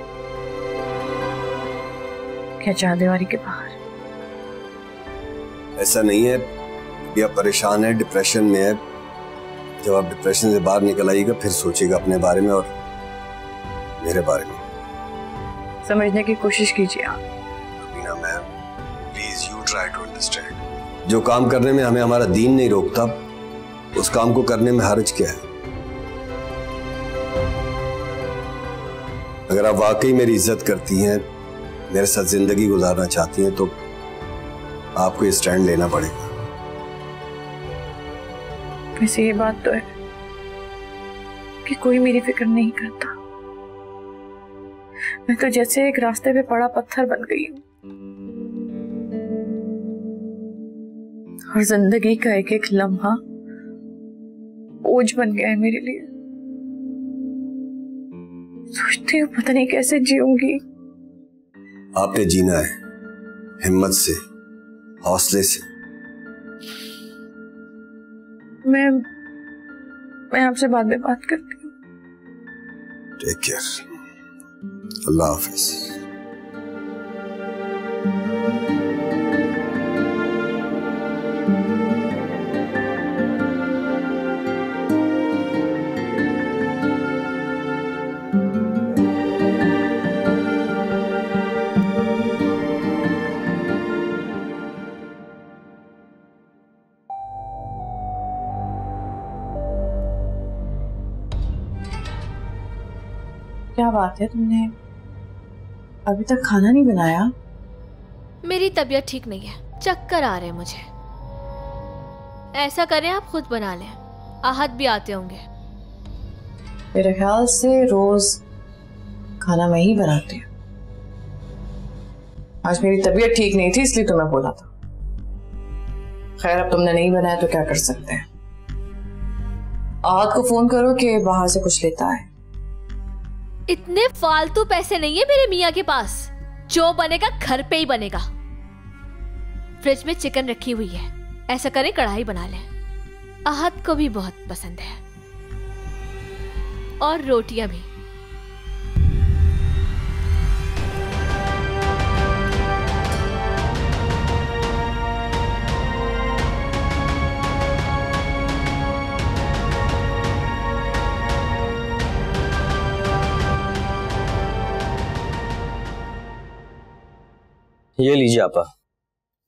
क्या चार दीवारी के बाहर। ऐसा नहीं है कि आप परेशान है, डिप्रेशन में है। जब आप डिप्रेशन से बाहर निकल आइएगा फिर सोचिएगा अपने बारे में और मेरे बारे में। समझने की कोशिश कीजिए आप। Rubina ma'am, please you try to understand. जो काम करने में हमें हमारा दीन नहीं रोकता, उस काम को करने में हर्ज क्या है? अगर आप वाकई मेरी इज्जत करती हैं, मेरे साथ जिंदगी गुजारना चाहती हैं, तो आपको ये स्टैंड लेना पड़ेगा। वैसे ये बात तो है कि कोई मेरी फिक्र नहीं करता। मैं तो जैसे एक रास्ते पे पड़ा पत्थर बन गई हूँ और जिंदगी का एक एक लम्हा बोझ बन गया है मेरे लिए। सोचती हूँ पता नहीं कैसे जीऊंगी। आपने जीना है हिम्मत से, हौसले से। मैं आपसे बाद में बात करती हूँ। टेक केयर, अल्लाह हाफिज। क्या बात है, तुमने अभी तक खाना नहीं बनाया? मेरी तबीयत ठीक नहीं है, चक्कर आ रहे हैं मुझे। ऐसा करें आप खुद बना लें, आहत भी आते होंगे। मेरे ख्याल से रोज खाना मैं ही बनाती हूँ। आज मेरी तबीयत ठीक नहीं थी इसलिए तुम्हें बोला था। खैर अब तुमने नहीं बनाया तो क्या कर सकते हैं। आहत को फोन करो कि बाहर से कुछ लेता है। इतने फालतू पैसे नहीं है मेरे मियाँ के पास, जो बनेगा घर पे ही बनेगा। फ्रिज में चिकन रखी हुई है, ऐसा करें कढ़ाई बना लें, आहत को भी बहुत पसंद है, और रोटियां भी। ये लीजिए आपा,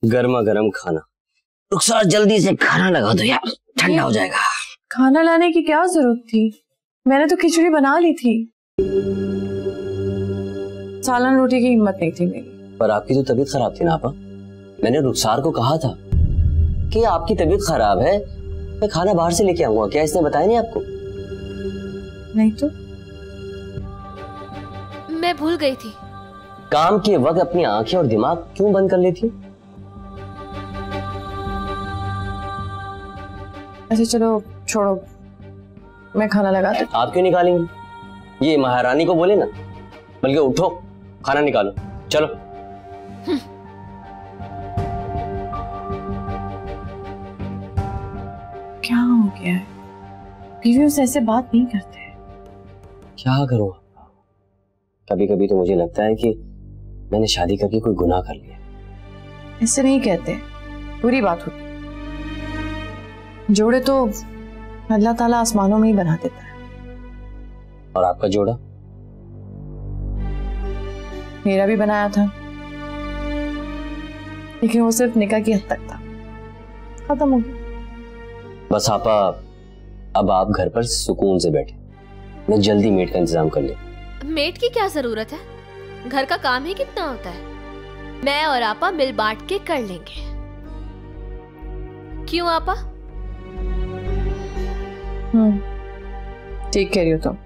गर्मा गर्म खाना। रुखसार जल्दी से खाना लगा दो यार, ठंडा हो जाएगा। खाना लाने की क्या जरूरत थी, मैंने तो खिचड़ी बना ली थी। सालन रोटी की हिम्मत नहीं थी मेरी। पर आपकी तो तबीयत खराब थी ना आपा। मैंने रुखसार को कहा था कि आपकी तबीयत खराब है, मैं खाना बाहर से लेके आऊंगा। क्या इसने बताया नहीं आपको? नहीं तो। मैं भूल गई थी। काम के वक्त अपनी आंखें और दिमाग क्यों बंद कर लेती? अच्छा चलो छोड़ो, मैं खाना लगा दूं। आप क्यों निकालेंगी? ये महारानी को बोले ना, बल्कि उठो खाना निकालो, चलो। क्या हो गया है? बीवियों से ऐसे बात नहीं करते। क्या करूं? कभी कभी तो मुझे लगता है कि मैंने शादी करके कोई गुनाह कर लिया। ऐसे नहीं कहते, बुरी बात होती। जोड़े तो अल्लाह ताला आसमानों में ही बना देता है। और आपका जोड़ा? मेरा भी बनाया था, लेकिन वो सिर्फ निकाह की हद तक था, खत्म हो गया। बस आपा, अब आप घर पर सुकून से बैठे, मैं जल्दी मेड का इंतजाम कर ले। मेड की क्या जरूरत है? घर का काम ही कितना होता है, मैं और आपा मिल बांट के कर लेंगे। क्यों आपा? ठीक कह रही हो तुम।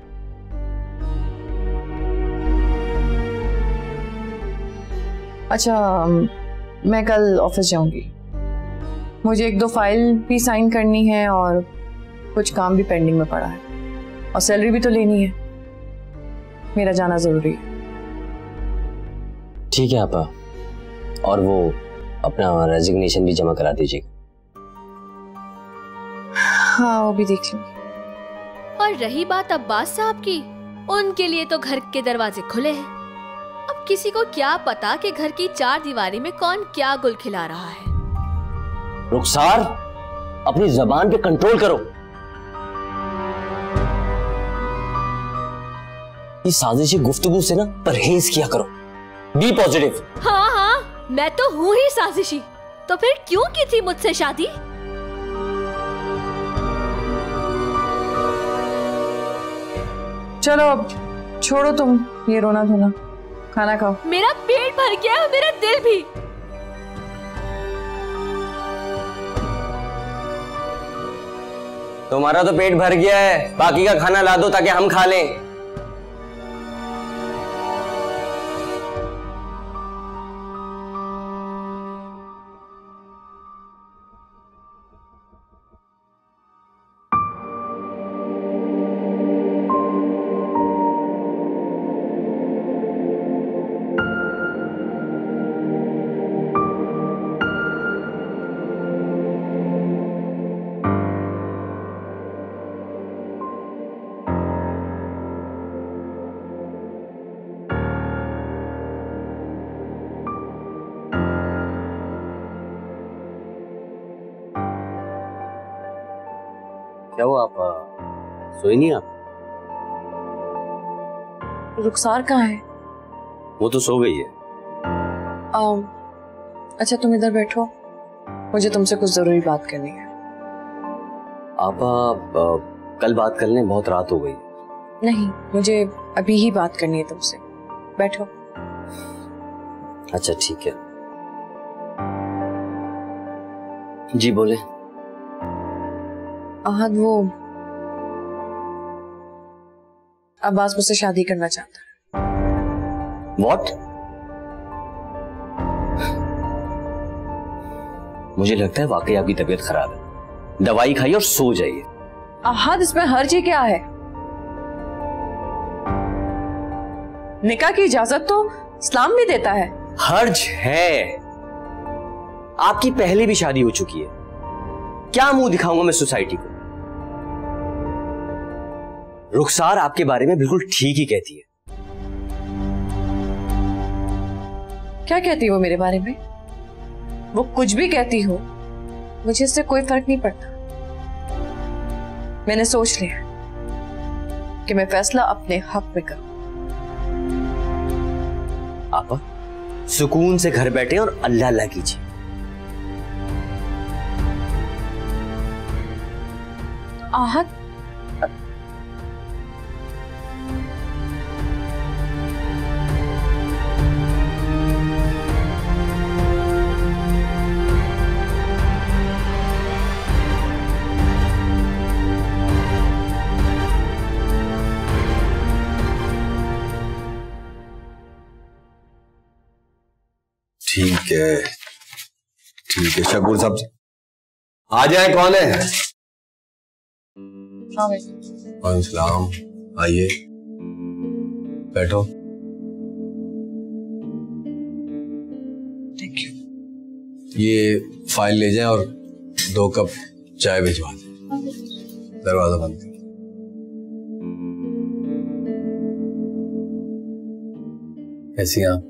अच्छा, मैं कल ऑफिस जाऊंगी। मुझे 1-2 फाइल भी साइन करनी है और कुछ काम भी पेंडिंग में पड़ा है, और सैलरी भी तो लेनी है। मेरा जाना जरूरी है। ठीक है आपा, और वो अपना रेजिग्नेशन भी जमा करा दीजिएगा। हाँ, वो भी देख लूंगी। और रही बात अब्बास साहब की, उनके लिए तो घर के दरवाजे खुले हैं। अब किसी को क्या पता कि घर की 4 दीवारी में कौन क्या गुल खिला रहा है। रुखसार, अपनी जबान पे कंट्रोल करो। इस साजिशी गुफ्तगू से ना परहेज किया करो। Be positive. हाँ हाँ, मैं तो हूँ ही साजिशी, तो फिर क्यों की थी मुझसे शादी? चलो अब छोड़ो तुम ये रोना धोना, खाना खाओ। मेरा पेट भर गया है, मेरा दिल भी। तुम्हारा तो पेट भर गया है, बाकी का खाना ला दो ताकि हम खा लें। क्या हुआ, आप सोई नहीं? आप? रुखसार कहाँ है? वो तो सो गई है। अच्छा, तुम इधर बैठो, मुझे तुमसे कुछ जरूरी बात करनी है। आप कल बात कर लें, बहुत रात हो गई। नहीं, मुझे अभी ही बात करनी है तुमसे, बैठो। अच्छा ठीक है, जी बोले। आहद, वो अब्बास मुझसे शादी करना चाहता है। What? मुझे लगता है वाकई आपकी तबीयत खराब है, दवाई खाइए और सो जाइए। आहद, इसमें हर्ज ही क्या है? निकाह की इजाजत तो इस्लाम भी देता है। हर्ज है, आपकी पहले भी शादी हो चुकी है, क्या मुंह दिखाऊंगा मैं सोसाइटी को। रुखसार आपके बारे में बिल्कुल ठीक ही कहती है। क्या कहती हो मेरे बारे में? वो कुछ भी कहती हो, मुझे इससे कोई फर्क नहीं पड़ता। मैंने सोच लिया कि मैं फैसला अपने हक में करूं। आप सुकून से घर बैठे और अल्लाह अल्लाह कीजिए। आहत, ठीक है ठीक है, शकूर साहब आ जाए। कौन है? वालेकुम सलाम, आइए बैठो। Thank you. ये फाइल ले जाएं और 2 कप चाय भिजवा दें। दरवाजा बंद करें। कैसी हैं आप?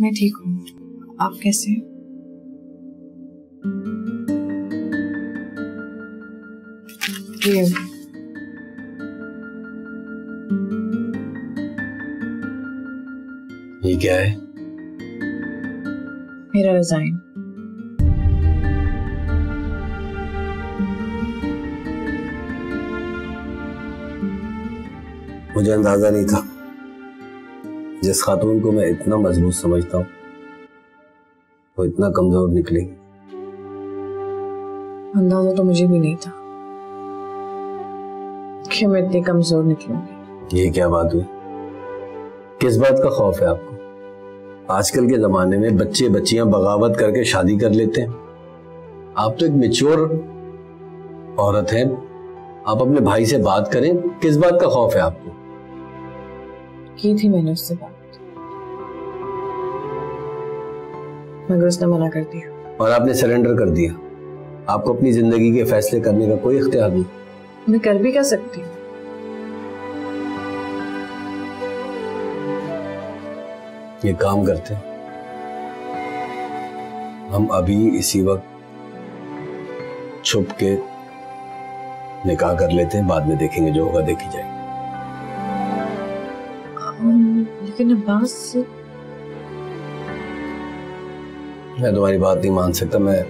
मैं ठीक हूँ, आप कैसे हैं? ये क्या है? मेरा रिजाइन। मुझे अंदाजा नहीं था जिस खातून को मैं इतना मजबूत समझता हूँ वो इतना कमजोर निकलेगी। अंदाजा तो मुझे भी नहीं था कि मैं इतनी कमजोर निकलूंगी। ये क्या बात हुई? किस बात का खौफ है आपको? आजकल के जमाने में बच्चे बच्चियां बगावत करके शादी कर लेते हैं। आप तो एक मैच्योर औरत हैं, आप अपने भाई से बात करें। किस बात का खौफ है आपको? की थी मैंने उससे बात, मगर उसने मना कर दिया। और आपने सरेंडर कर दिया। आपको अपनी जिंदगी के फैसले करने का कोई इख्तियार नहीं। मैं कर भी क्या सकती हूँ? ये काम करते हैं, हम अभी इसी वक्त छुप के निकाह कर लेते हैं, बाद में देखेंगे, जो होगा देखी जाएगी। लेकिन अब्बास, मैं तुम्हारी बात नहीं मान सकता। मैं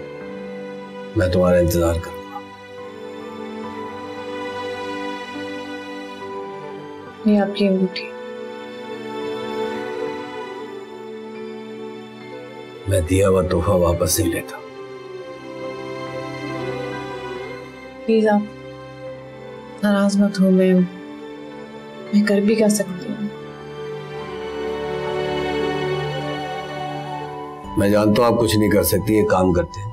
तुम्हारा इंतजार करूंगा। ये आपकी अंगूठी। मैं दिया हुआ तोहफा वापस नहीं लेता। प्लीज आप नाराज मत हो। मैं कर भी क्या सकती हूँ? मैं जानता हूं आप कुछ नहीं कर सकती। एक काम करते हैं,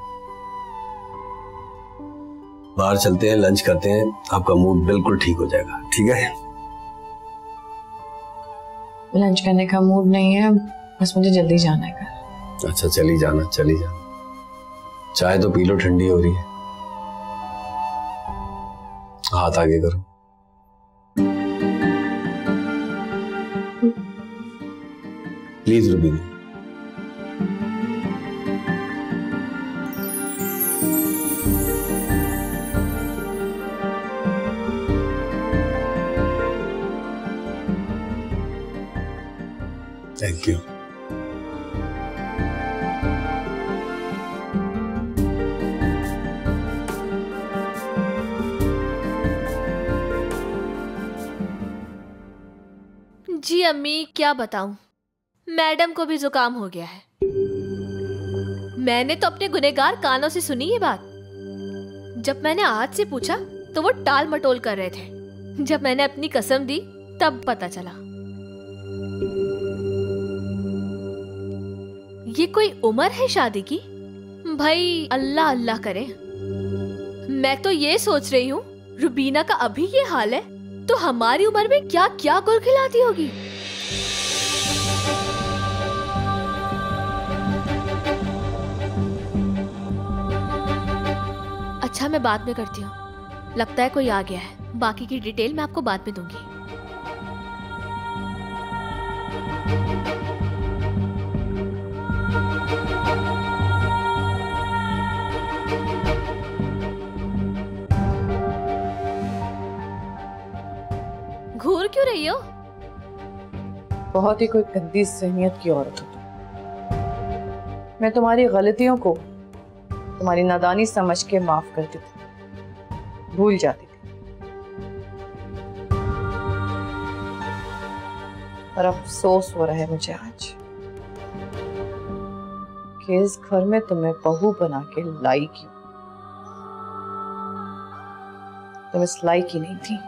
बाहर चलते हैं, लंच करते हैं, आपका मूड बिल्कुल ठीक हो जाएगा। ठीक है? लंच करने का मूड नहीं है, बस मुझे जल्दी जाना है घर। अच्छा, चली जाना, चली जाना। चाय तो पी लो, ठंडी हो रही है। हाथ आगे करो। प्लीज रुबीना। Thank you. जी अम्मी, क्या बताऊं, मैडम को भी जुकाम हो गया है। मैंने तो अपने गुनहगार कानों से सुनी ये बात। जब मैंने आज से पूछा तो वो टाल मटोल कर रहे थे। जब मैंने अपनी कसम दी तब पता चला। ये कोई उम्र है शादी की? भाई अल्लाह अल्लाह करे। मैं तो ये सोच रही हूँ, रुबीना का अभी ये हाल है तो हमारी उम्र में क्या क्या गुल खिलाती होगी। अच्छा, मैं बाद में करती हूँ, लगता है कोई आ गया है। बाकी की डिटेल मैं आपको बाद में दूंगी। घूर क्यों रही हो? बहुत ही कोई गंदी ज़हनियत की औरत हो तुम। मैं तुम्हारी गलतियों को तुम्हारी नादानी समझ के माफ करती थी, भूल जाती थी, और अफसोस हो रहा है मुझे आज कि इस घर में तुम्हें बहू बना के लाई क्यों। तुम इस लायक ही नहीं थी।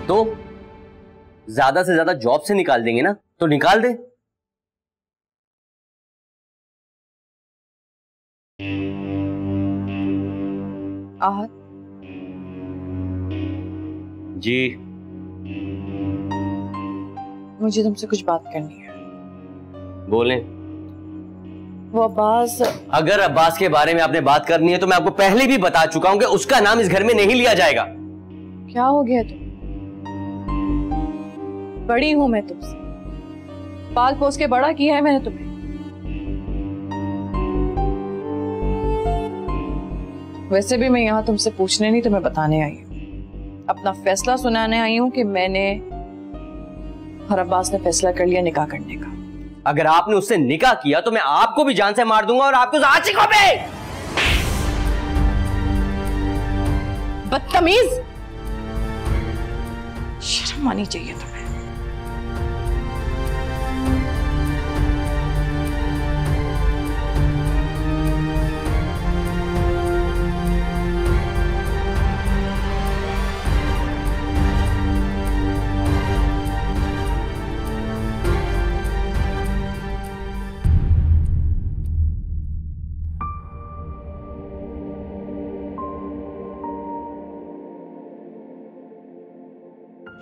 तो ज्यादा से ज्यादा जॉब से निकाल देंगे ना, तो निकाल दे। आहत जी, मुझे तुमसे कुछ बात करनी है। बोलें। वो अब्बास। अगर अब्बास के बारे में आपने बात करनी है तो मैं आपको पहले भी बता चुका हूं कि उसका नाम इस घर में नहीं लिया जाएगा। क्या हो गया तुम? बड़ी हूं मैं तुमसे, पाल पोस के बड़ा किया है मैंने तुम्हें। वैसे भी मैं यहाँ तुमसे पूछने नहीं तुम्हें बताने आई हूँ, अपना फैसला सुनाने आई हूँ कि मैंने और अब्बास ने फैसला कर लिया निकाह करने का। अगर आपने उससे निकाह किया तो मैं आपको भी जान से मार दूंगा और आपको आशिकों पे। बदतमीज, शर्म आनी चाहिए तुम्हें।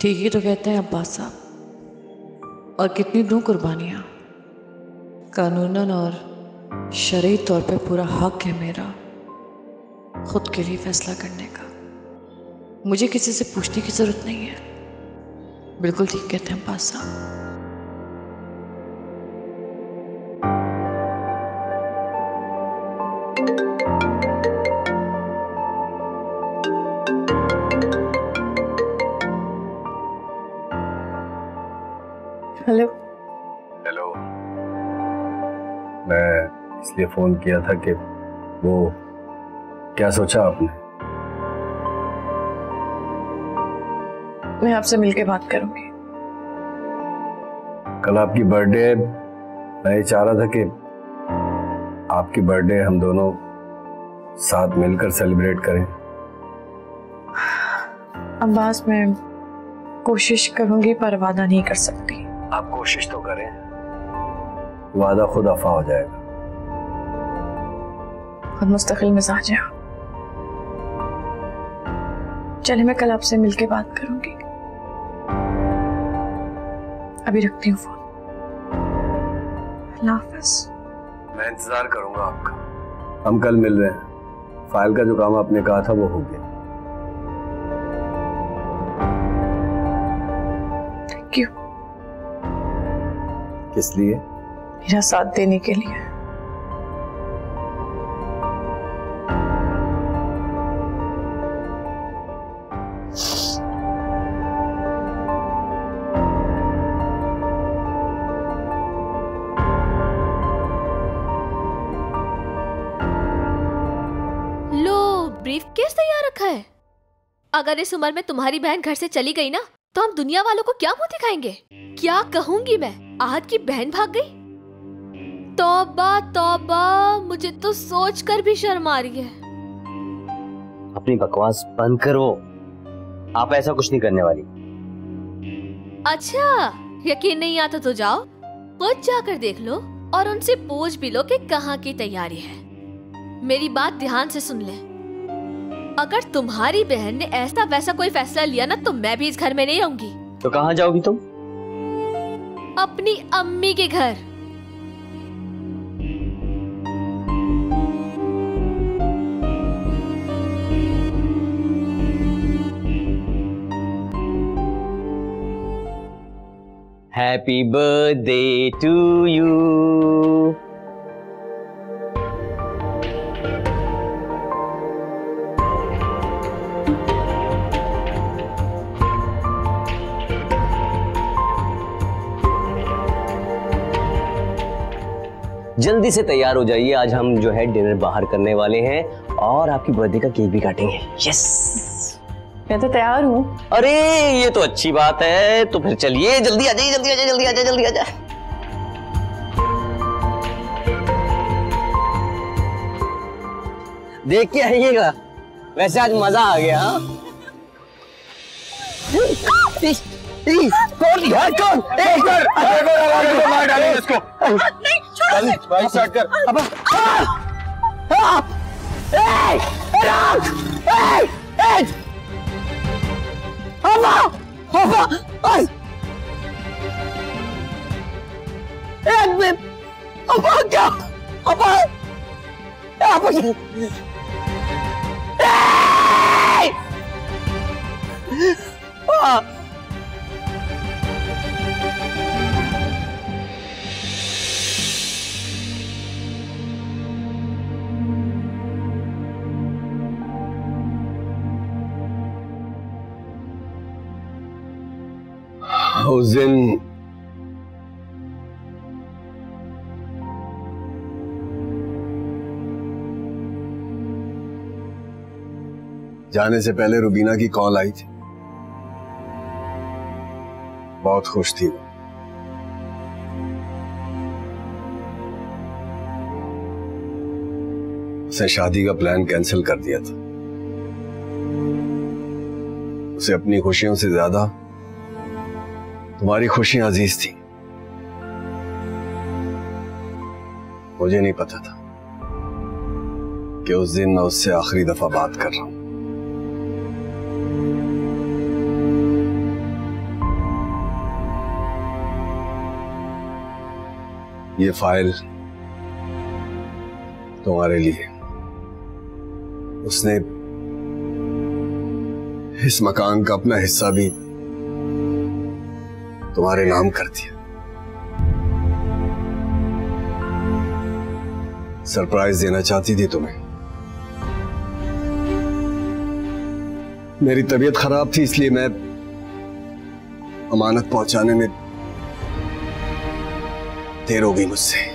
ठीक ही तो कहते हैं अब्बास साहब, और कितनी दूं कुर्बानियाँ। कानूनन और शरई तौर पे पूरा हक है मेरा खुद के लिए फैसला करने का। मुझे किसी से पूछने की जरूरत नहीं है। बिल्कुल ठीक कहते हैं अब्बास साहब। हेलो। हेलो, मैं इसलिए फोन किया था कि वो क्या सोचा आपने? मैं आपसे मिलके बात करूंगी। कल आपकी बर्थडे है, मैं ये चाह रहा था कि आपकी बर्थडे हम दोनों साथ मिलकर सेलिब्रेट करें। अब्बास, मैं कोशिश करूंगी पर वादा नहीं कर सकती। आप कोशिश तो करें, वादा खुद वफा हो जाएगा। खुद मुस्तकिल मिजाज है। चले, मैं कल आपसे मिलके बात करूंगी। अभी रखती हूँ फोन। अल्लाह हाफ़िज़। मैं इंतजार करूंगा आपका। हम कल मिल रहे हैं। फाइल का जो काम आपने कहा था वो हो गया। Thank you. किस लिए? मेरा साथ देने के लिए। लो, ब्रीफकेस तैयार रखा है। अगर इस उम्र में तुम्हारी बहन घर से चली गई ना तो हम दुनिया वालों को क्या मुंह दिखाएंगे? क्या कहूंगी मैं? आहत की बहन भाग गई। तौबा तौबा, मुझे तो सोचकर भी शर्म आ रही है। अपनी बकवास बंद करो, आप ऐसा कुछ नहीं करने वाली। अच्छा, यकीन नहीं आता तो जाओ, खुद जाकर देख लो और उनसे पूछ भी लो कि कहाँ की तैयारी है। मेरी बात ध्यान से सुन ले। अगर तुम्हारी बहन ने ऐसा वैसा कोई फैसला लिया ना तो मैं भी इस घर में नहीं रहूंगी। तो कहाँ जाओगी तुम? अपनी अम्मी के घर। Happy birthday to you. जल्दी से तैयार हो जाइए, आज हम जो है डिनर बाहर करने वाले हैं और आपकी बर्थडे का केक भी काटेंगे। यस, मैं तो तैयार हूँ। अरे ये तो अच्छी बात है। तो फिर चलिए, जल्दी आ जाइए, जल्दी आ जाइए, जल्दी आ जाइए, जल्दी आ जाइए। देख के आइएगा, वैसे आज मजा आ गया। कौन यार, कौन? मार डालेंगे इसको। भाई स्टार्ट कर। क्या अब्बा अब्बा उस दिन जाने से पहले रुबीना की कॉल आई थी। बहुत खुश थी वो। उसे शादी का प्लान कैंसिल कर दिया था। उसे अपनी खुशियों से ज्यादा तुम्हारी खुशियां अजीज थी। मुझे नहीं पता था कि उस दिन मैं उससे आखिरी दफा बात कर रहा हूं। ये फाइल तुम्हारे लिए। उसने इस मकान का अपना हिस्सा भी तुम्हारे नाम कर दिया। सरप्राइज देना चाहती थी तुम्हें। मेरी तबीयत खराब थी इसलिए मैं अमानत पहुंचाने में देर हो गई मुझसे।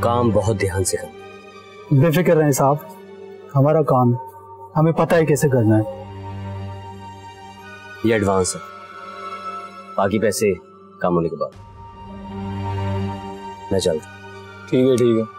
काम बहुत ध्यान से करना। बेफिक्र रहें साहब, हमारा काम है, हमें पता है कैसे करना है। ये एडवांस है, बाकी पैसे काम होने के बाद। मैं चलता। ठीक है ठीक है।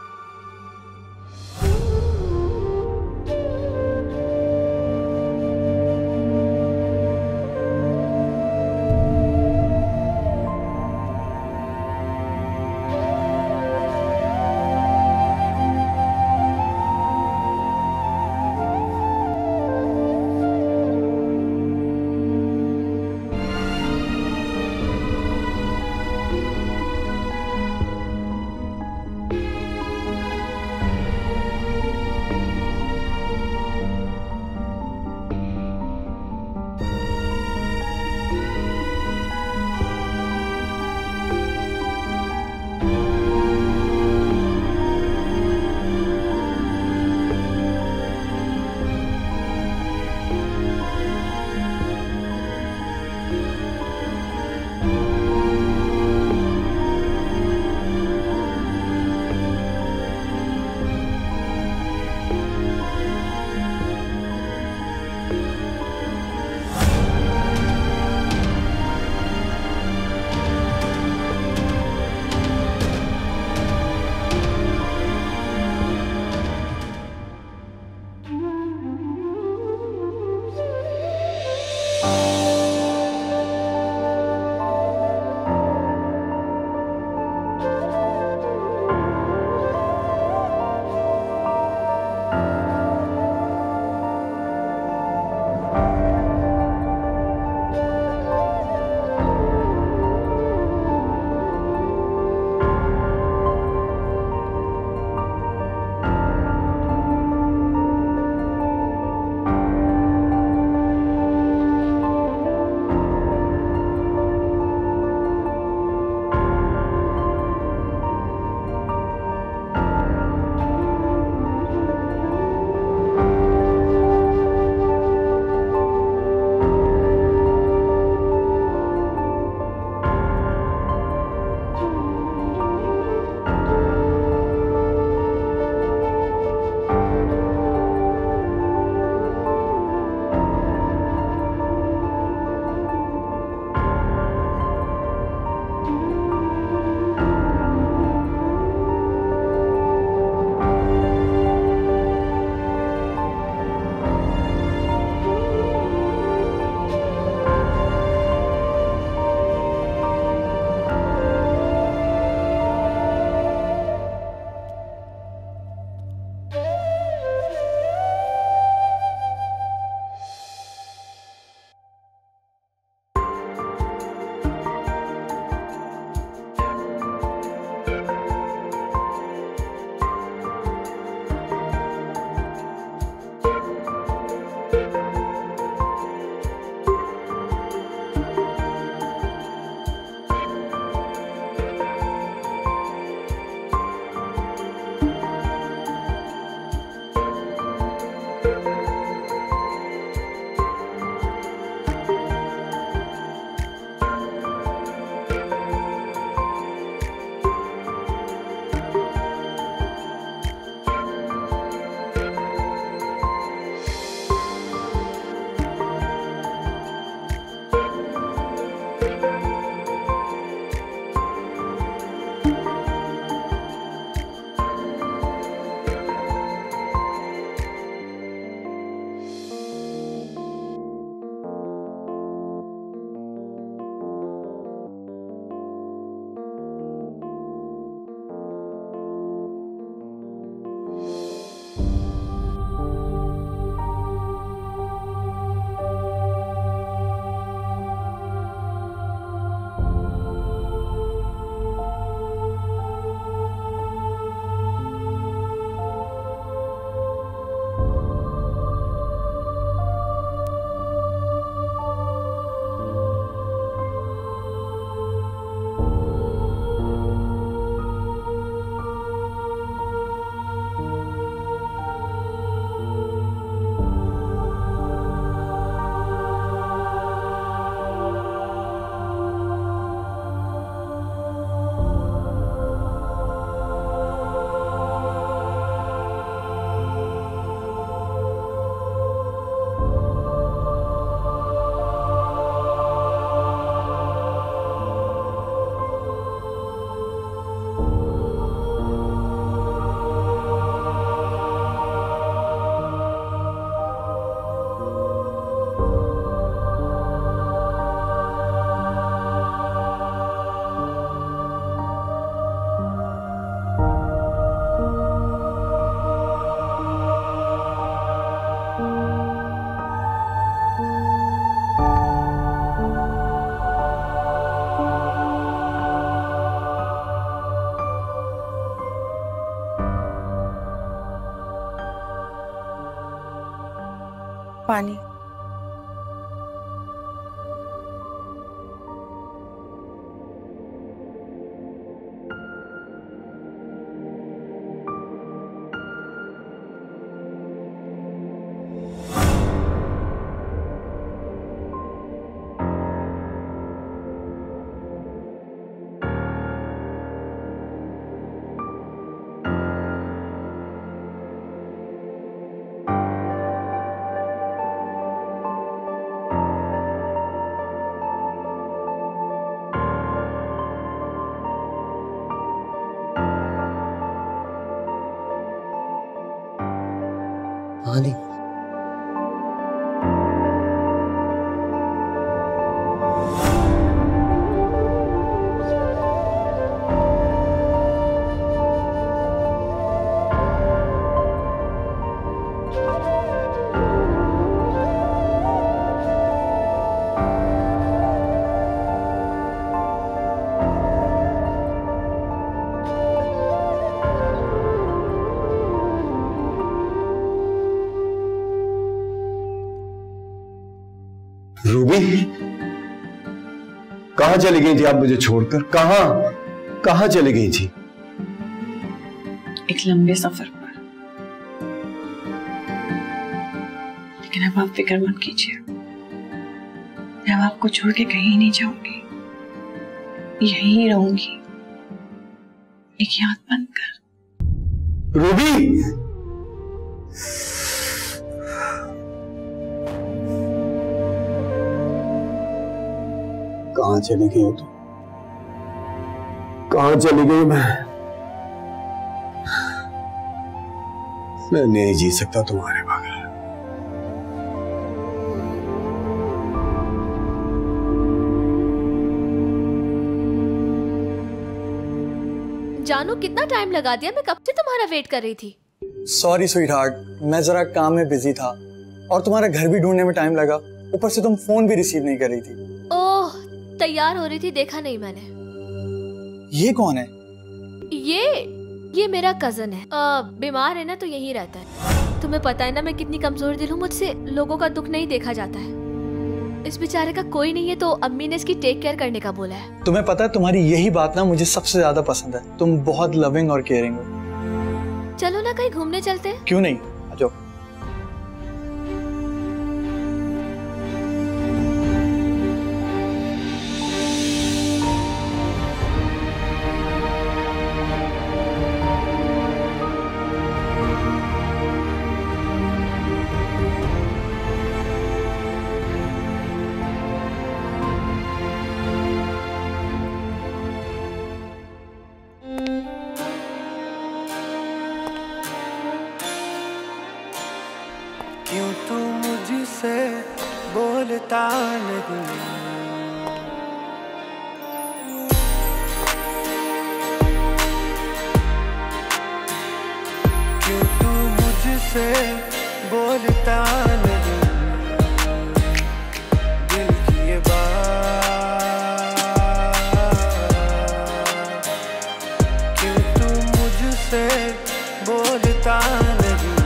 पानी। आनी रूबी, कहां चली गई थी आप मुझे छोड़कर? कहां चली गई थी? एक लंबे सफर पर। लेकिन अब आप फिक्र मत कीजिए, मैं अब आपको छोड़ के कहीं नहीं जाऊंगी, यहीं रहूंगी एक याद बनकर। रूबी, कहां चली गई तू? कहां चली गई? मैं नहीं जी सकता तुम्हारे बगैर। जानू, कितना टाइम लगा दिया, मैं कब से तुम्हारा वेट कर रही थी। सॉरी स्वीट हार्ट, मैं जरा काम में बिजी था और तुम्हारा घर भी ढूंढने में टाइम लगा, ऊपर से तुम फोन भी रिसीव नहीं कर रही थी। ओह, तैयार हो रही थी, देखा नहीं मैंने। ये कौन है? ये मेरा कजन है, बीमार है ना तो यहीं रहता है। तुम्हें पता है ना मैं कितनी कमजोर दिल हूँ, मुझसे लोगों का दुख नहीं देखा जाता है। इस बेचारे का कोई नहीं है तो अम्मी ने इसकी टेक केयर करने का बोला है। तुम्हें पता है तुम्हारी यही बात ना मुझे सबसे ज्यादा पसंद है, तुम बहुत लविंग और केयरिंग हो। चलो ना कहीं घूमने चलते हैं। क्यों नहीं, आ जाओ। क्यों तू मुझसे बोलता नहीं? क्यों तू मुझसे बोलता नहीं? दिल की ये बात, क्यों तू मुझसे बोलता नहीं?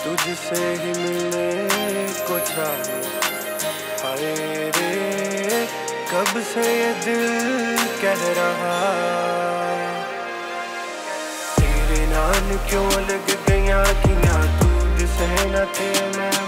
तुझसे ही मिलने को चाहे, हाय रे कब से ये दिल कह रहा। तेरे नाल क्यों लग गया कि ना दूध से न थे मैं